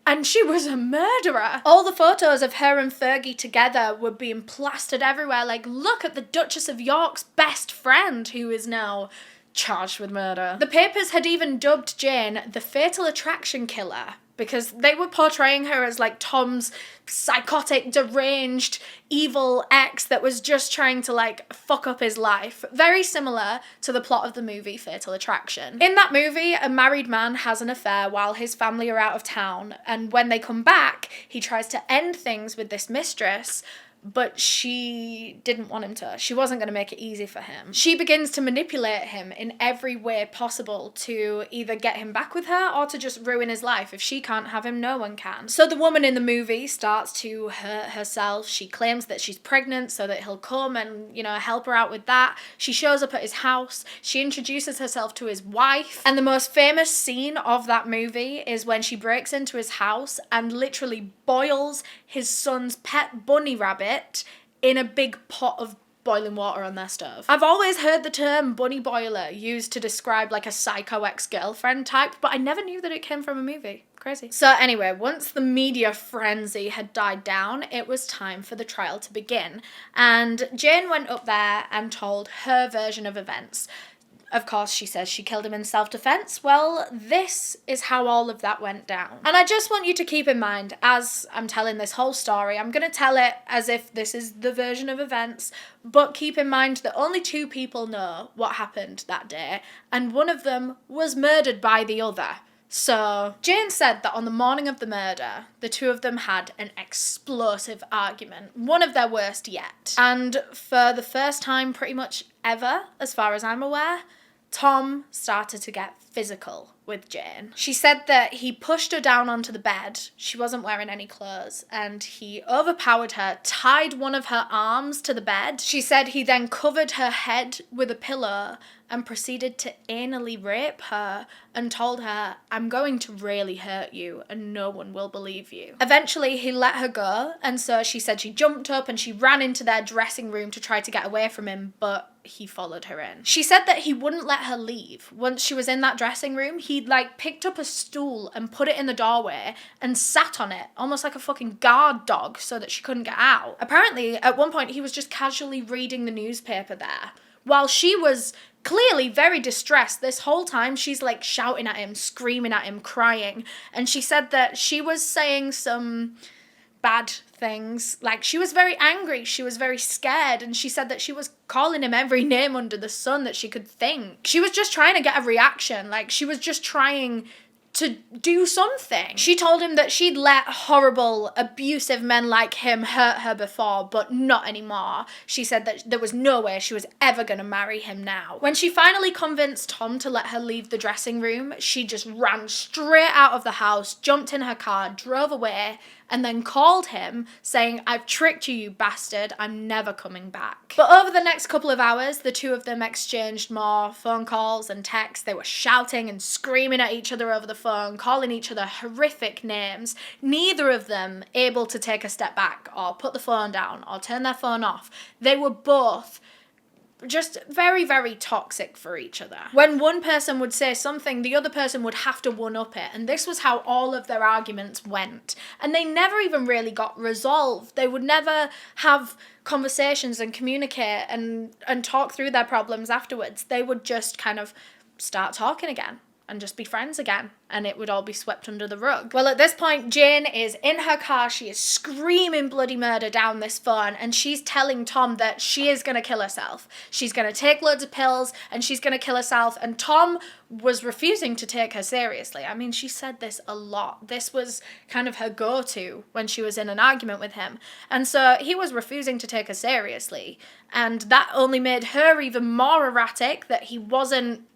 And she was a murderer. All the photos of her and Fergie together were being plastered everywhere. Like, look at the Duchess of York's best friend who is now charged with murder. The papers had even dubbed Jane the Fatal Attraction Killer because they were portraying her as like Tom's psychotic, deranged, evil ex that was just trying to like fuck up his life. Very similar to the plot of the movie Fatal Attraction. In that movie, a married man has an affair while his family are out of town, and when they come back, he tries to end things with this mistress, but she didn't want him to. She wasn't going to make it easy for him. She begins to manipulate him in every way possible to either get him back with her or to just ruin his life. If she can't have him, no one can. So the woman in the movie starts to hurt herself. She claims that she's pregnant so that he'll come and, help her out with that. She shows up at his house. She introduces herself to his wife. And the most famous scene of that movie is when she breaks into his house and literally boils his son's pet bunny rabbit in a big pot of boiling water on their stove. I've always heard the term bunny boiler used to describe like a psycho ex-girlfriend type, but I never knew that it came from a movie. Crazy. So anyway, once the media frenzy had died down, it was time for the trial to begin. And Jane went up there and told her version of events. Of course, she says she killed him in self-defense. Well, this is how all of that went down. And I just want you to keep in mind, as I'm telling this whole story, I'm going to tell it as if this is the version of events, but keep in mind that only 2 people know what happened that day, and one of them was murdered by the other. So, Jane said that on the morning of the murder, the 2 of them had an explosive argument, one of their worst yet. And for the first time pretty much ever, as far as I'm aware, Tom started to get physical with Jane. She said that he pushed her down onto the bed, she wasn't wearing any clothes, and he overpowered her, tied one of her arms to the bed. She said he then covered her head with a pillow and proceeded to anally rape her and told her, "I'm going to really hurt you and no one will believe you." Eventually he let her go, and so she said she jumped up and she ran into their dressing room to try to get away from him, but he followed her in. She said that he wouldn't let her leave. Once she was in that dressing room, he'd picked up a stool and put it in the doorway and sat on it, almost like a fucking guard dog, so that she couldn't get out. Apparently, at one point, he was just casually reading the newspaper there, while she was clearly very distressed. This whole time, she's shouting at him, screaming at him, crying. And she said that she was saying some bad things. She was very angry, she was very scared, and she said that she was calling him every name under the sun that she could think. She was just trying to get a reaction, she was just trying to do something. She told him that she'd let horrible, abusive men like him hurt her before, but not anymore. She said that there was no way she was ever gonna marry him now. When she finally convinced Tom to let her leave the dressing room, she just ran straight out of the house, jumped in her car, drove away, and then called him saying, "I've tricked you, you bastard, I'm never coming back." But over the next couple of hours, the 2 of them exchanged more phone calls and texts. They were shouting and screaming at each other over the phone, calling each other horrific names, neither of them able to take a step back or put the phone down or turn their phone off. They were both just very, very toxic for each other. When one person would say something, the other person would have to one-up it, and this was how all of their arguments went. And they never even really got resolved. They would never have conversations and communicate and talk through their problems afterwards. They would just kind of start talking again and just be friends again, and it would all be swept under the rug. Well, at this point, Jane is in her car, she is screaming bloody murder down this phone, and she's telling Tom that she is gonna kill herself. She's gonna take loads of pills, and she's gonna kill herself, and Tom was refusing to take her seriously. I mean, she said this a lot. This was kind of her go-to when she was in an argument with him, and so he was refusing to take her seriously, and that only made her even more erratic that he wasn't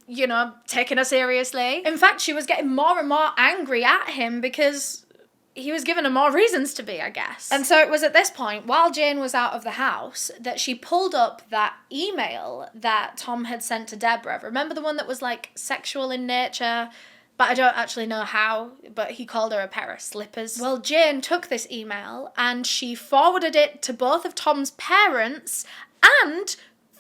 taking her seriously. In fact, she was getting more and more angry at him because he was giving her more reasons to be, I guess. And so it was at this point, while Jane was out of the house, that she pulled up that email that Tom had sent to Deborah. Remember the one that was sexual in nature? But I don't actually know how, but he called her a pair of slippers. Well, Jane took this email and she forwarded it to both of Tom's parents and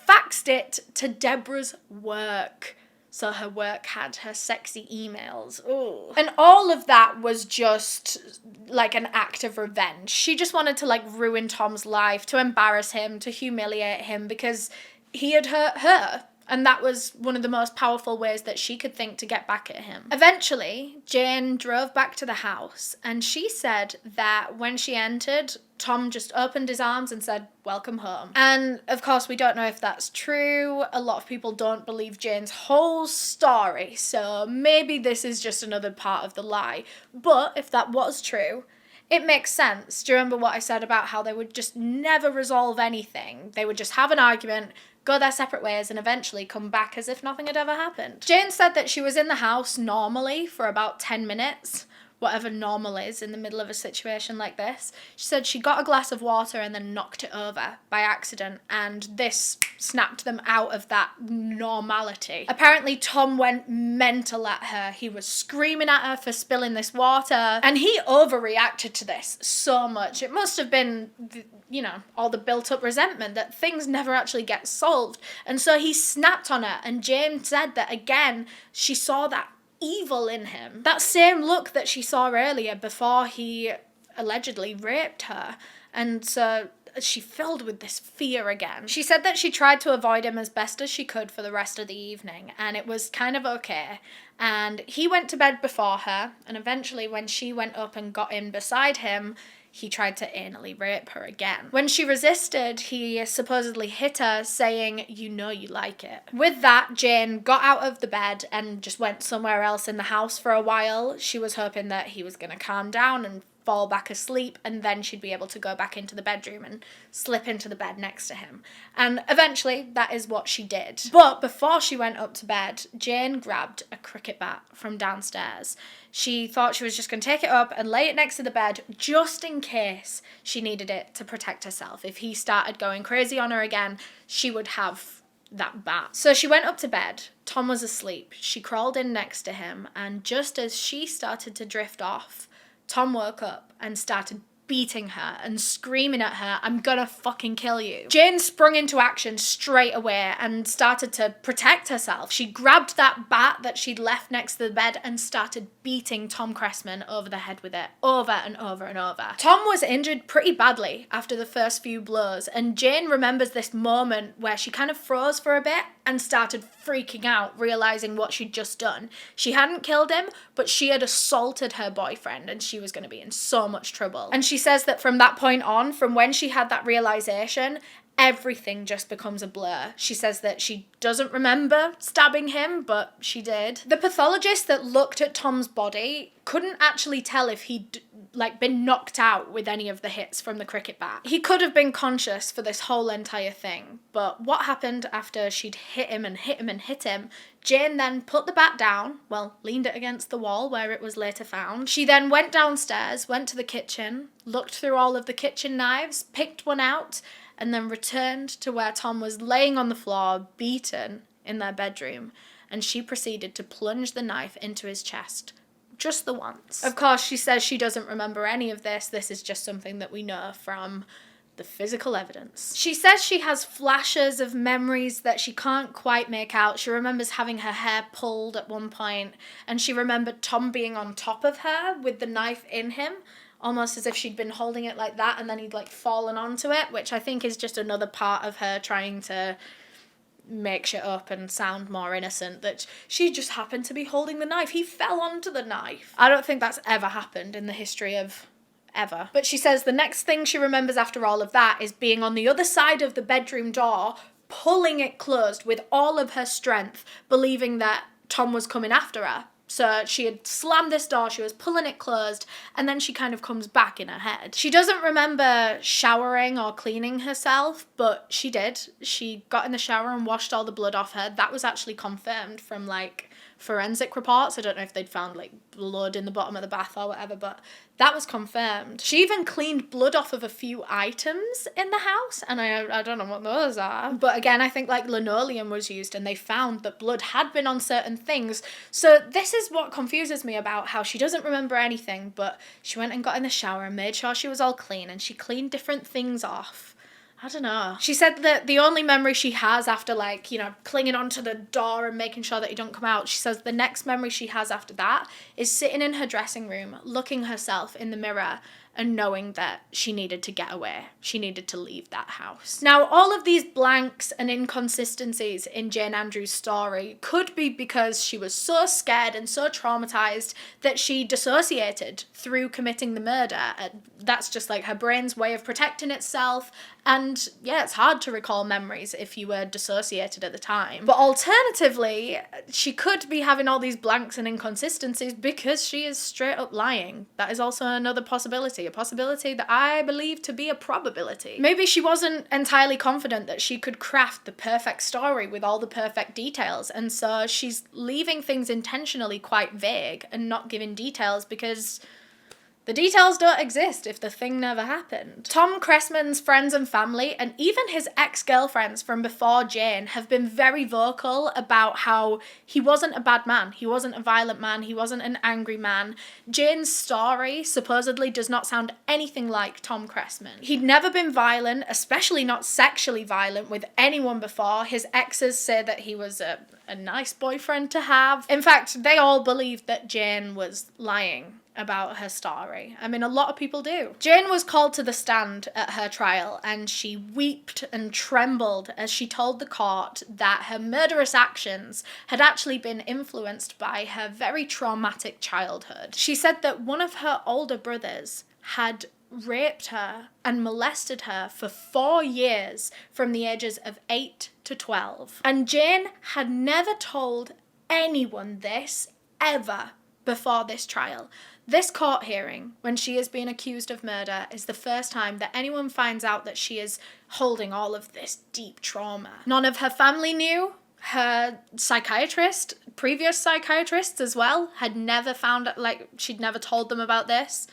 faxed it to Deborah's work. So her work had her sexy emails. Ooh. And all of that was just an act of revenge. She just wanted to ruin Tom's life, to embarrass him, to humiliate him because he had hurt her. And that was one of the most powerful ways that she could think to get back at him. Eventually, Jane drove back to the house, and she said that when she entered, Tom just opened his arms and said, "Welcome home." And of course, we don't know if that's true. A lot of people don't believe Jane's whole story, so maybe this is just another part of the lie. But if that was true, It makes sense. Do you remember what I said about how they would just never resolve anything? They would just have an argument, go their separate ways, and eventually come back as if nothing had ever happened. Jane said that she was in the house normally for about 10 minutes, whatever normal is in the middle of a situation like this. She said she got a glass of water and then knocked it over by accident, and this snapped them out of that normality. Apparently Tom went mental at her. He was screaming at her for spilling this water, and he overreacted to this so much. It must have been, you know, all the built up resentment that things never actually get solved. And so he snapped on her, and Jane said that again, she saw that evil in him. That same look that she saw earlier before he allegedly raped her. And so she filled with this fear again. She said that she tried to avoid him as best as she could for the rest of the evening, and it was kind of okay. And he went to bed before her, and eventually when she went up and got in beside him, he tried to anally rape her again. When she resisted, he supposedly hit her, saying, "You know you like it." With that, Jane got out of the bed and just went somewhere else in the house for a while. She was hoping that he was going to calm down and fall back asleep, and then she'd be able to go back into the bedroom and slip into the bed next to him. And eventually, that is what she did. But before she went up to bed, Jane grabbed a cricket bat from downstairs. She thought she was just going to take it up and lay it next to the bed just in case she needed it to protect herself. If he started going crazy on her again, she would have that bat. So she went up to bed. Tom was asleep. She crawled in next to him, and just as she started to drift off, Tom woke up and started beating her and screaming at her, "I'm gonna fucking kill you." Jane sprung into action straight away and started to protect herself. She grabbed that bat that she'd left next to the bed and started beating Tom Cressman over the head with it, over and over and over. Tom was injured pretty badly after the first few blows, and Jane remembers this moment where she kind of froze for a bit and started freaking out, realizing what she'd just done. She hadn't killed him, but she had assaulted her boyfriend, and she was going to be in so much trouble. And she says that from that point on, from when she had that realization, everything just becomes a blur. She says that she doesn't remember stabbing him, but she did. The pathologist that looked at Tom's body couldn't actually tell if he'd been knocked out with any of the hits from the cricket bat. He could have been conscious for this whole entire thing, but what happened after she'd hit him and hit him and hit him, Jane then put the bat down, leaned it against the wall where it was later found. She then went downstairs, went to the kitchen, looked through all of the kitchen knives, picked one out, and then returned to where Tom was laying on the floor, beaten in their bedroom, and she proceeded to plunge the knife into his chest. Just the once. Of course, she says she doesn't remember any of this. This is just something that we know from the physical evidence. She says she has flashes of memories that she can't quite make out. She remembers having her hair pulled at one point, and she remembered Tom being on top of her with the knife in him, almost as if she'd been holding it like that and then he'd fallen onto it, which I think is just another part of her trying to make shit up and sound more innocent, that she just happened to be holding the knife. He fell onto the knife. I don't think that's ever happened in the history of ever. But she says the next thing she remembers after all of that is being on the other side of the bedroom door, pulling it closed with all of her strength, believing that Tom was coming after her. So she had slammed this door, she was pulling it closed, and then she kind of comes back in her head. She doesn't remember showering or cleaning herself, but she did. She got in the shower and washed all the blood off her. That was actually confirmed from forensic reports. I don't know if they'd found blood in the bottom of the bath or whatever, but that was confirmed. She even cleaned blood off of a few items in the house, and I don't know what those are. But again, I think linoleum was used, and they found that blood had been on certain things. So this is what confuses me about how she doesn't remember anything, but she went and got in the shower and made sure she was all clean, and she cleaned different things off. I don't know. She said that the only memory she has after clinging onto the door and making sure that he don't come out, she says the next memory she has after that is sitting in her dressing room, looking herself in the mirror and knowing that she needed to get away. She needed to leave that house. Now, all of these blanks and inconsistencies in Jane Andrews' story could be because she was so scared and so traumatized that she dissociated through committing the murder. That's just her brain's way of protecting itself. And yeah, it's hard to recall memories if you were dissociated at the time. But alternatively, she could be having all these blanks and inconsistencies because she is straight up lying. That is also another possibility. a possibility that I believe to be a probability. Maybe she wasn't entirely confident that she could craft the perfect story with all the perfect details, and so she's leaving things intentionally quite vague and not giving details because the details don't exist if the thing never happened. Tom Cressman's friends and family, and even his ex-girlfriends from before Jane, have been very vocal about how he wasn't a bad man, he wasn't a violent man, he wasn't an angry man. Jane's story supposedly does not sound anything like Tom Cressman. He'd never been violent, especially not sexually violent, with anyone before. His exes say that he was a nice boyfriend to have. In fact, they all believed that Jane was lying about her story. I mean, a lot of people do. Jane was called to the stand at her trial, and she wept and trembled as she told the court that her murderous actions had actually been influenced by her very traumatic childhood. She said that one of her older brothers had raped her and molested her for 4 years from the ages of 8 to 12. And Jane had never told anyone this ever before this trial. This court hearing, when she is being accused of murder, is the first time that anyone finds out that she is holding all of this deep trauma. None of her family knew. Her psychiatrist, previous psychiatrists as well, had never found, she'd never told them about this.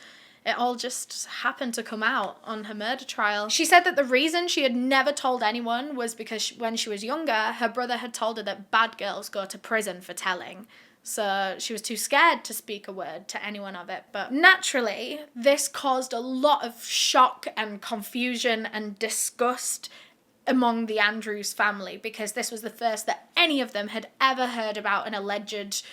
It all just happened to come out on her murder trial. She said that the reason she had never told anyone was because when she was younger, her brother had told her that bad girls go to prison for telling. So she was too scared to speak a word to anyone of it. But naturally, this caused a lot of shock and confusion and disgust among the Andrews family, because this was the first that any of them had ever heard about an alleged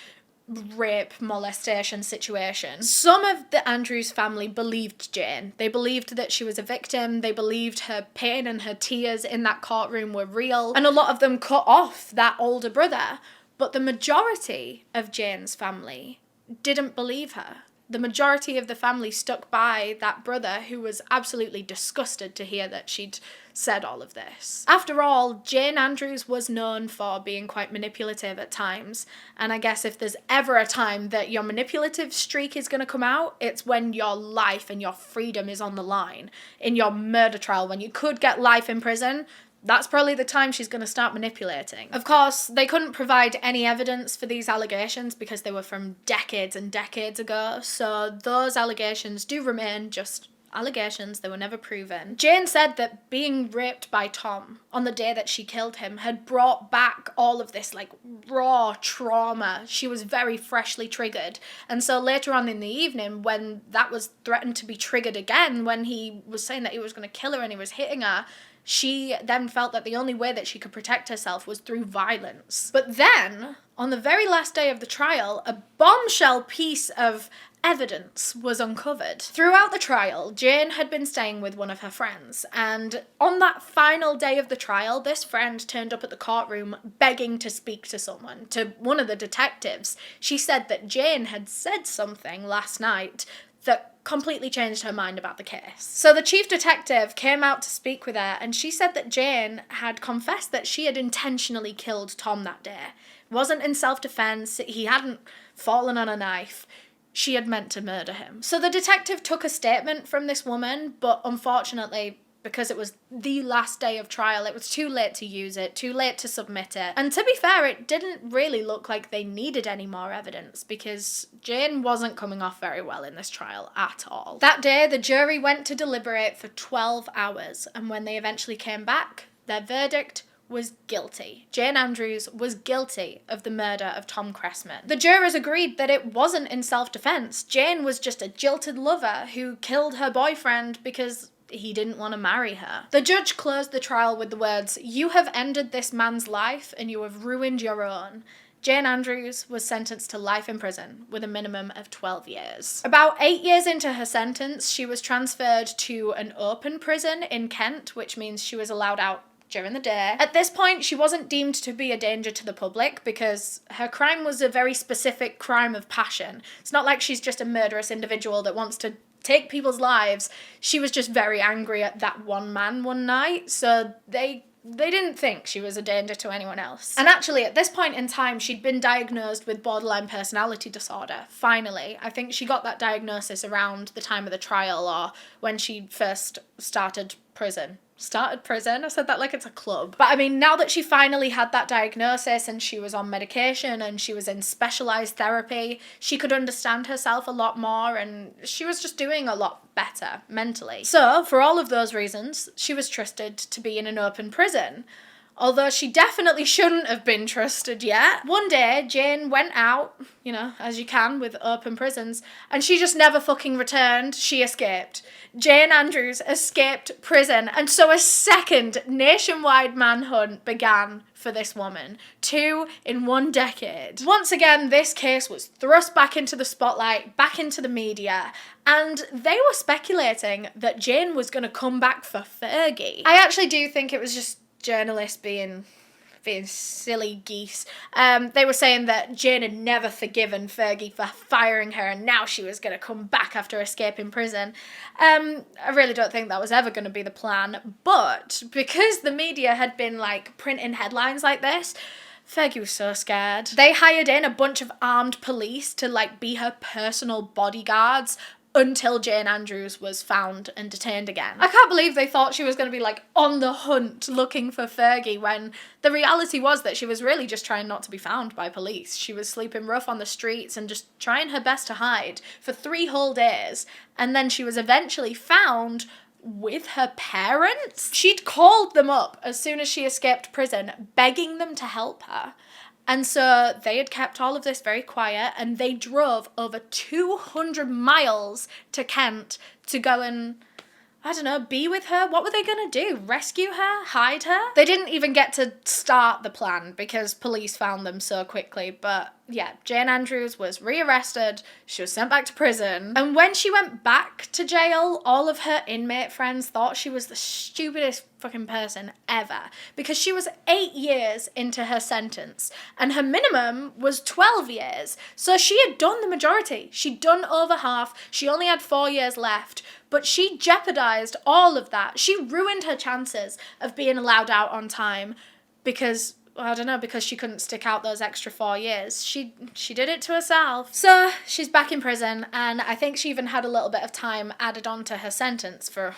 rape, molestation situation. Some of the Andrews family believed Jane. They believed that she was a victim. They believed her pain and her tears in that courtroom were real. And a lot of them cut off that older brother. But the majority of Jane's family didn't believe her. The majority of the family stuck by that brother, who was absolutely disgusted to hear that she'd said all of this. After all, Jane Andrews was known for being quite manipulative at times, and I guess if there's ever a time that your manipulative streak is going to come out, it's when your life and your freedom is on the line. In your murder trial, when you could get life in prison, that's probably the time she's going to start manipulating. Of course, they couldn't provide any evidence for these allegations because they were from decades and decades ago, so those allegations do remain just allegations. They were never proven. Jane said that being raped by Tom on the day that she killed him had brought back all of this raw trauma. She was very freshly triggered. And so later on in the evening, when that was threatened to be triggered again, when he was saying that he was going to kill her and he was hitting her, she then felt that the only way that she could protect herself was through violence. But then, on the very last day of the trial, a bombshell piece of evidence was uncovered. Throughout the trial, Jane had been staying with one of her friends, and on that final day of the trial, this friend turned up at the courtroom begging to speak to someone, to one of the detectives. She said that Jane had said something last night that completely changed her mind about the case. So the chief detective came out to speak with her, and she said that Jane had confessed that she had intentionally killed Tom that day. It wasn't in self-defense, he hadn't fallen on a knife. She had meant to murder him. So the detective took a statement from this woman, but unfortunately, because it was the last day of trial, it was too late to use it, too late to submit it. And to be fair, it didn't really look like they needed any more evidence, because Jane wasn't coming off very well in this trial at all. That day, the jury went to deliberate for 12 hours, and when they eventually came back, their verdict was guilty. Jane Andrews was guilty of the murder of Tom Cressman. The jurors agreed that it wasn't in self-defense. Jane was just a jilted lover who killed her boyfriend because he didn't want to marry her. The judge closed the trial with the words, "You have ended this man's life and you have ruined your own." Jane Andrews was sentenced to life in prison with a minimum of 12 years. About 8 years into her sentence, she was transferred to an open prison in Kent, which means she was allowed out during the day. At this point, she wasn't deemed to be a danger to the public because her crime was a very specific crime of passion. It's not like she's just a murderous individual that wants to take people's lives. She was just very angry at that one man one night, so they they didn't think she was a danger to anyone else. And actually, at this point in time, she'd been diagnosed with borderline personality disorder, finally. I think she got that diagnosis around the time of the trial or when she first started prison. I said that like it's a club. But I mean, now that she finally had that diagnosis and she was on medication and she was in specialised therapy, she could understand herself a lot more and she was just doing a lot better mentally. So, for all of those reasons, she was trusted to be in an open prison. Although she definitely shouldn't have been trusted yet. One day, Jane went out, you know, as you can with open prisons, and she just never fucking returned. She escaped. Jane Andrews escaped prison, and so a second nationwide manhunt began for this woman. 2 in 1 decade. Once again, this case was thrust back into the spotlight, back into the media, and they were speculating that Jane was going to come back for Fergie. I actually do think it was just journalists being silly geese. They were saying that Jane had never forgiven Fergie for firing her and now she was going to come back after escaping prison. I really don't think that was ever going to be the plan, but because the media had been like printing headlines like this, Fergie was so scared. They hired in a bunch of armed police to like be her personal bodyguards until Jane Andrews was found and detained again. I can't believe they thought she was going to be like on the hunt looking for Fergie when the reality was that she was really just trying not to be found by police. She was sleeping rough on the streets and just trying her best to hide for 3 whole days, and then she was eventually found with her parents. She'd called them up as soon as she escaped prison, begging them to help her. And so they had kept all of this very quiet and they drove over 200 miles to Kent to go and, I don't know, be with her. What were they going to do? Rescue her? Hide her? They didn't even get to start the plan because police found them so quickly. But yeah, Jane Andrews was rearrested. She was sent back to prison. And when she went back to jail, all of her inmate friends thought she was the stupidest fucking person ever because she was 8 years into her sentence and her minimum was 12 years. So she had done the majority. She'd done over half. She only had 4 years left, but she jeopardized all of that. She ruined her chances of being allowed out on time because, I don't know, because she couldn't stick out those extra 4 years. She did it to herself. So she's back in prison, and I think she even had a little bit of time added on to her sentence for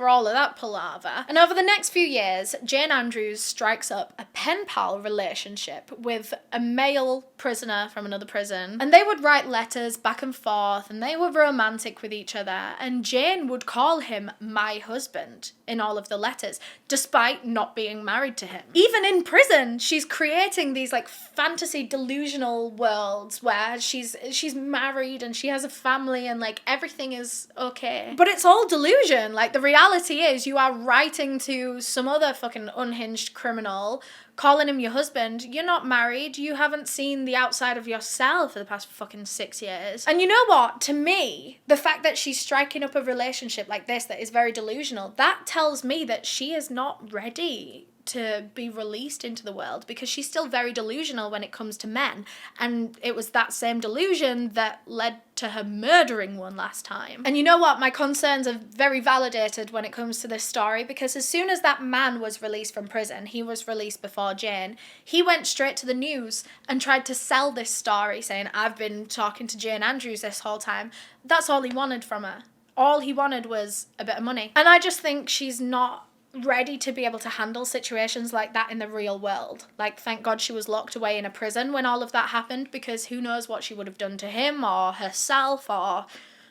all of that palaver. And over the next few years, Jane Andrews strikes up a pen pal relationship with a male prisoner from another prison. And they would write letters back and forth, and they were romantic with each other. And Jane would call him my husband in all of the letters, despite not being married to him. Even in prison, she's creating these like fantasy delusional worlds where she's married and she has a family and like everything is okay. But it's all delusion. Like the reality is you are writing to some other fucking unhinged criminal, calling him your husband. You're not married. You haven't seen the outside of yourself for the past fucking 6 years. And you know what? To me, the fact that she's striking up a relationship like this that is very delusional, that tells me that she is not ready to be released into the world because she's still very delusional when it comes to men. And it was that same delusion that led to her murdering one last time. And you know what? My concerns are very validated when it comes to this story because as soon as that man was released from prison, he was released before Jane, he went straight to the news and tried to sell this story saying, I've been talking to Jane Andrews this whole time. That's all he wanted from her. All he wanted was a bit of money. And I just think she's not ready to be able to handle situations like that in the real world. Like, thank God she was locked away in a prison when all of that happened because who knows what she would have done to him or herself or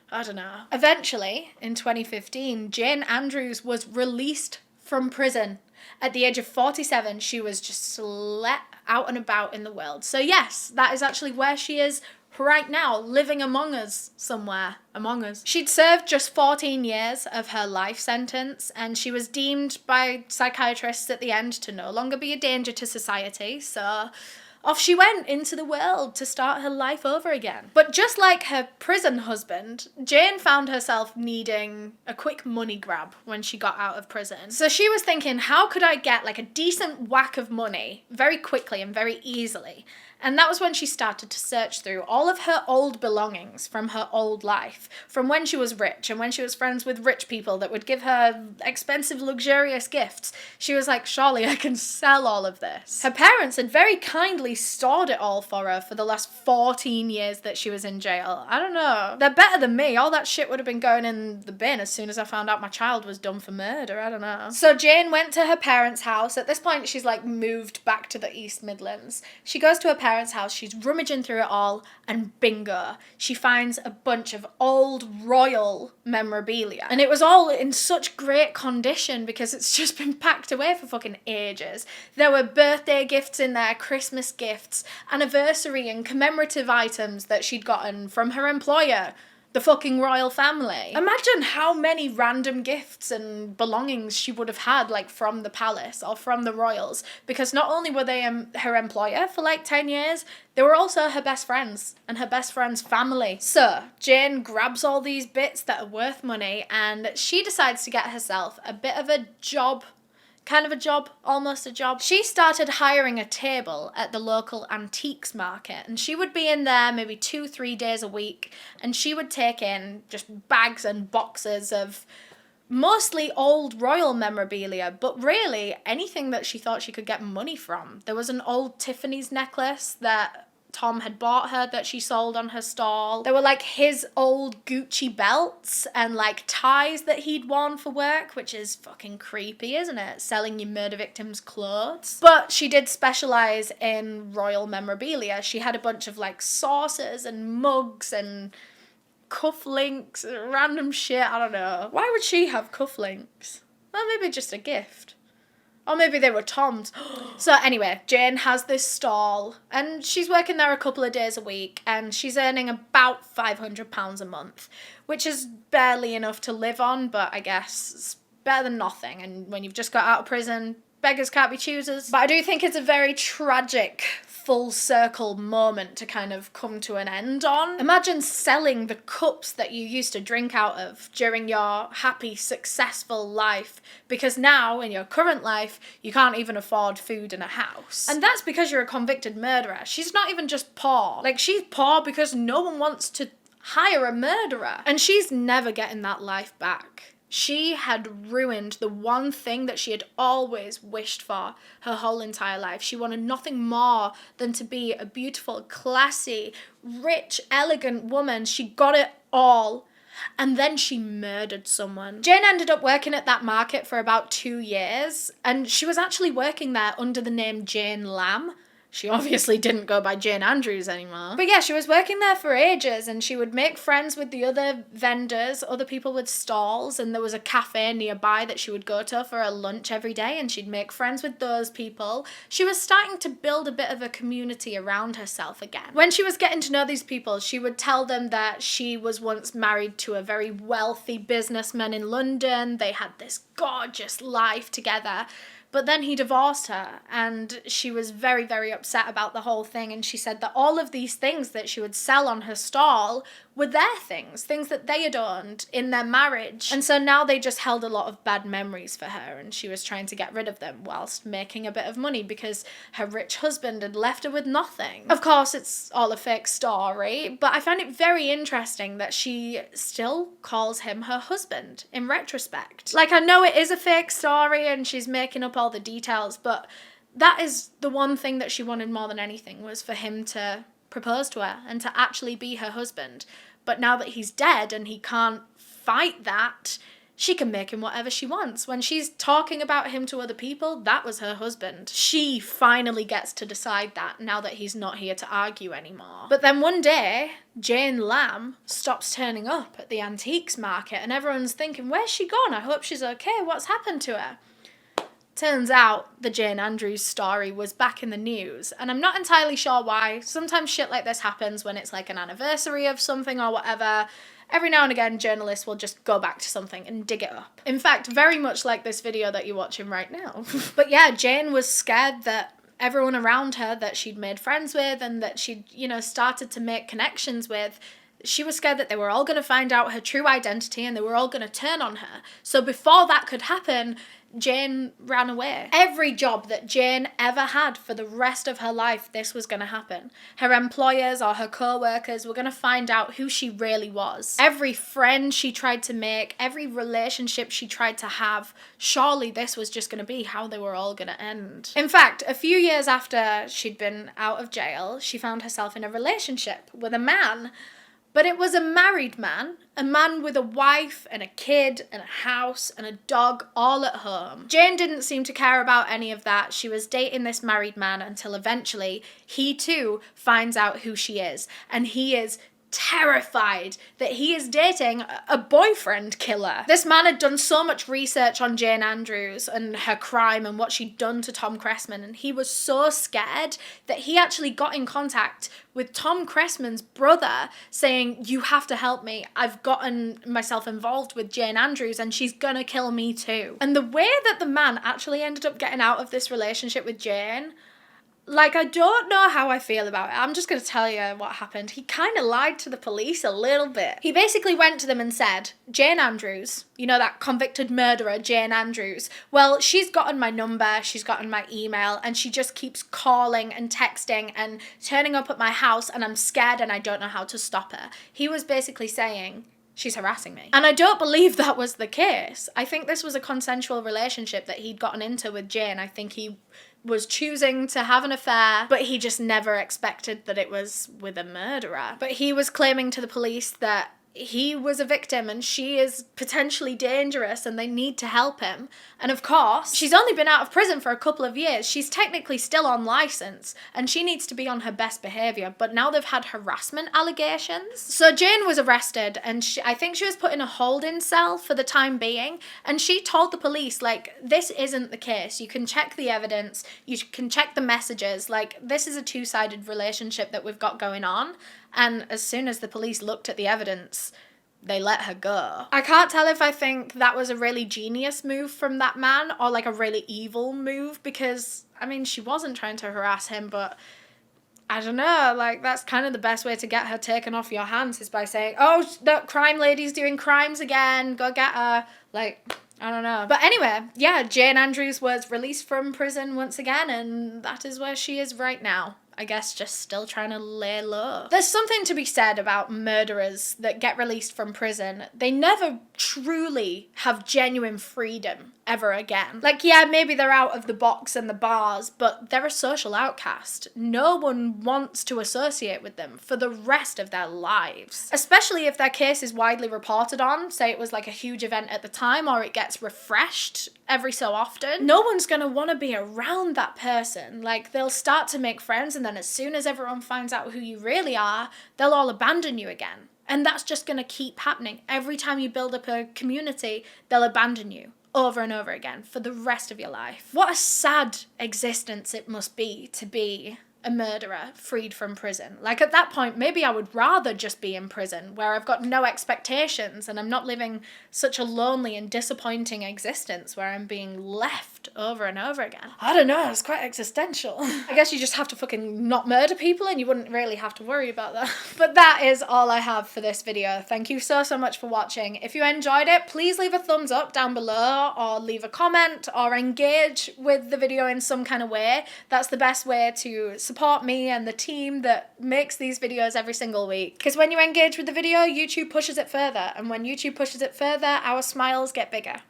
I don't know. Eventually, in 2015, Jane Andrews was released from prison. At the age of 47, she was just let out and about in the world. So yes, that is actually where she is right now, living among us somewhere. Among us. She'd served just 14 years of her life sentence and she was deemed by psychiatrists at the end to no longer be a danger to society, so off she went into the world to start her life over again. But just like her prison husband, Jane found herself needing a quick money grab when she got out of prison. So she was thinking, how could I get like a decent whack of money very quickly and very easily? And that was when she started to search through all of her old belongings from her old life, from when she was rich and when she was friends with rich people that would give her expensive, luxurious gifts. She was like, surely I can sell all of this. Her parents had very kindly stored it all for her for the last 14 years that she was in jail. I don't know. They're better than me. All that shit would have been going in the bin as soon as I found out my child was done for murder. I don't know. So Jane went to her parents' house. At this point, she's like moved back to the East Midlands. She goes to her parents' house. She's rummaging through it all, and bingo, she finds a bunch of old royal memorabilia. And it was all in such great condition because it's just been packed away for fucking ages. There were birthday gifts in there, Christmas gifts, anniversary and commemorative items that she'd gotten from her employer, the fucking royal family. Imagine how many random gifts and belongings she would have had, like, from the palace or from the royals, because not only were they her employer for like 10 years, they were also her best friends and her best friend's family. So Jane grabs all these bits that are worth money and she decides to get herself a bit of a job. Kind of a job, almost a job. She started hiring a table at the local antiques market, and she would be in there maybe 2-3 days a week, and she would take in just bags and boxes of mostly old royal memorabilia, but really anything that she thought she could get money from. There was an old Tiffany's necklace that Tom had bought her that she sold on her stall. There were like his old Gucci belts and like ties that he'd worn for work, which is fucking creepy, isn't it? Selling your murder victims' clothes. But she did specialise in royal memorabilia. She had a bunch of like saucers and mugs and cufflinks, random shit, I don't know. Why would she have cufflinks? Well, maybe just a gift. Or maybe they were Tom's. So anyway, Jane has this stall and she's working there a couple of days a week and she's earning about £500 a month, which is barely enough to live on, but I guess it's better than nothing. And when you've just got out of prison, beggars can't be choosers. But I do think it's a very tragic full circle moment to kind of come to an end on. Imagine selling the cups that you used to drink out of during your happy, successful life, because now in your current life, you can't even afford food and a house. And that's because you're a convicted murderer. She's not even just poor. Like, she's poor because no one wants to hire a murderer. And she's never getting that life back. She had ruined the one thing that she had always wished for her whole entire life. She wanted nothing more than to be a beautiful, classy, rich, elegant woman. She got it all. And then she murdered someone. Jane ended up working at that market for about 2 years. And she was actually working there under the name Jane Lamb. She obviously didn't go by Jane Andrews anymore. But yeah, she was working there for ages and she would make friends with the other vendors, other people with stalls, and there was a cafe nearby that she would go to for a lunch every day and she'd make friends with those people. She was starting to build a bit of a community around herself again. When she was getting to know these people, she would tell them that she was once married to a very wealthy businessman in London. They had this gorgeous life together. But then he divorced her and she was very, very upset about the whole thing. And she said that all of these things that she would sell on her stall were their things that they had owned in their marriage. And so now they just held a lot of bad memories for her and she was trying to get rid of them whilst making a bit of money because her rich husband had left her with nothing. Of course, it's all a fake story, but I find it very interesting that she still calls him her husband in retrospect. Like, I know it is a fake story and she's making up all the details, but that is the one thing that she wanted more than anything, was for him to propose to her and to actually be her husband. But now that he's dead and he can't fight that, she can make him whatever she wants. When she's talking about him to other people, that was her husband. She finally gets to decide that now that he's not here to argue anymore. But then one day, Jane Lamb stops turning up at the antiques market and everyone's thinking, where's she gone? I hope she's okay. What's happened to her? Turns out the Jane Andrews story was back in the news, and I'm not entirely sure why. Sometimes shit like this happens when it's like an anniversary of something or whatever. Every now and again, journalists will just go back to something and dig it up. In fact, very much like this video that you're watching right now. But yeah, Jane was scared that everyone around her that she'd made friends with and that she'd, started to make connections with, she was scared that they were all going to find out her true identity and they were all going to turn on her. So before that could happen, Jane ran away. Every job that Jane ever had for the rest of her life, this was going to happen. Her employers or her co-workers were going to find out who she really was. Every friend she tried to make, every relationship she tried to have, surely this was just going to be how they were all going to end. In fact, a few years after she'd been out of jail, she found herself in a relationship with a man. But it was a married man, a man with a wife and a kid and a house and a dog all at home. Jane didn't seem to care about any of that. She was dating this married man until eventually he too finds out who she is, and he is terrified that he is dating a boyfriend killer. This man had done so much research on Jane Andrews and her crime and what she'd done to Tom Cressman, and he was so scared that he actually got in contact with Tom Cressman's brother saying, "You have to help me. I've gotten myself involved with Jane Andrews and she's gonna kill me too." And the way that the man actually ended up getting out of this relationship with Jane, like, I don't know how I feel about it. I'm just going to tell you what happened. He kind of lied to the police a little bit. He basically went to them and said, "Jane Andrews, you know, that convicted murderer, Jane Andrews, well, she's gotten my number, she's gotten my email, and she just keeps calling and texting and turning up at my house, and I'm scared and I don't know how to stop her." He was basically saying, "She's harassing me." And I don't believe that was the case. I think this was a consensual relationship that he'd gotten into with Jane. I think he was choosing to have an affair, but he just never expected that it was with a murderer. But he was claiming to the police that he was a victim and she is potentially dangerous and they need to help him. And of course, she's only been out of prison for a couple of years. She's technically still on license and she needs to be on her best behavior. But now they've had harassment allegations. So Jane was arrested and I think she was put in a holding cell for the time being. And she told the police, like, this isn't the case. You can check the evidence. You can check the messages. Like, this is a two-sided relationship that we've got going on. And as soon as the police looked at the evidence, they let her go. I can't tell if I think that was a really genius move from that man or like a really evil move, because, I mean, she wasn't trying to harass him, but I don't know, like, that's kind of the best way to get her taken off your hands is by saying, "Oh, that crime lady's doing crimes again, go get her." Like, I don't know. But anyway, yeah, Jane Andrews was released from prison once again, and that is where she is right now. I guess just still trying to lay low. There's something to be said about murderers that get released from prison. They never truly have genuine freedom ever again. Like, yeah, maybe they're out of the box and the bars, but they're a social outcast. No one wants to associate with them for the rest of their lives. Especially if their case is widely reported on, say it was like a huge event at the time or it gets refreshed every so often. No one's gonna wanna be around that person. Like, they'll start to make friends and then as soon as everyone finds out who you really are, they'll all abandon you again. And that's just gonna keep happening. Every time you build up a community, they'll abandon you over and over again for the rest of your life. What a sad existence it must be to be a murderer freed from prison. Like, at that point, maybe I would rather just be in prison where I've got no expectations and I'm not living such a lonely and disappointing existence where I'm being left over and over again. I don't know, it's quite existential. I guess you just have to fucking not murder people and you wouldn't really have to worry about that. But that is all I have for this video. Thank you so much for watching. If you enjoyed it, please leave a thumbs up down below or leave a comment or engage with the video in some kind of way. That's the best way to support me and the team that makes these videos every single week. Because when you engage with the video, YouTube pushes it further. And when YouTube pushes it further, our smiles get bigger.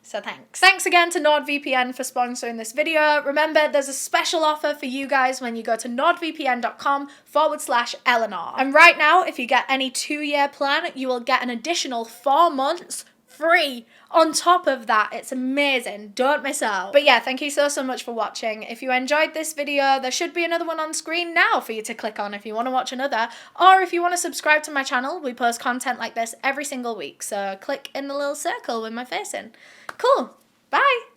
So thanks. Thanks again to NordVPN for sponsoring this video. Remember, there's a special offer for you guys when you go to nordvpn.com/Eleanor. And right now, if you get any 2-year plan, you will get an additional 4 months free on top of that. It's amazing. Don't miss out. But yeah, thank you so much for watching. If you enjoyed this video, there should be another one on screen now for you to click on if you want to watch another, or if you want to subscribe to my channel. We post content like this every single week, so click in the little circle with my face in. Cool. Bye.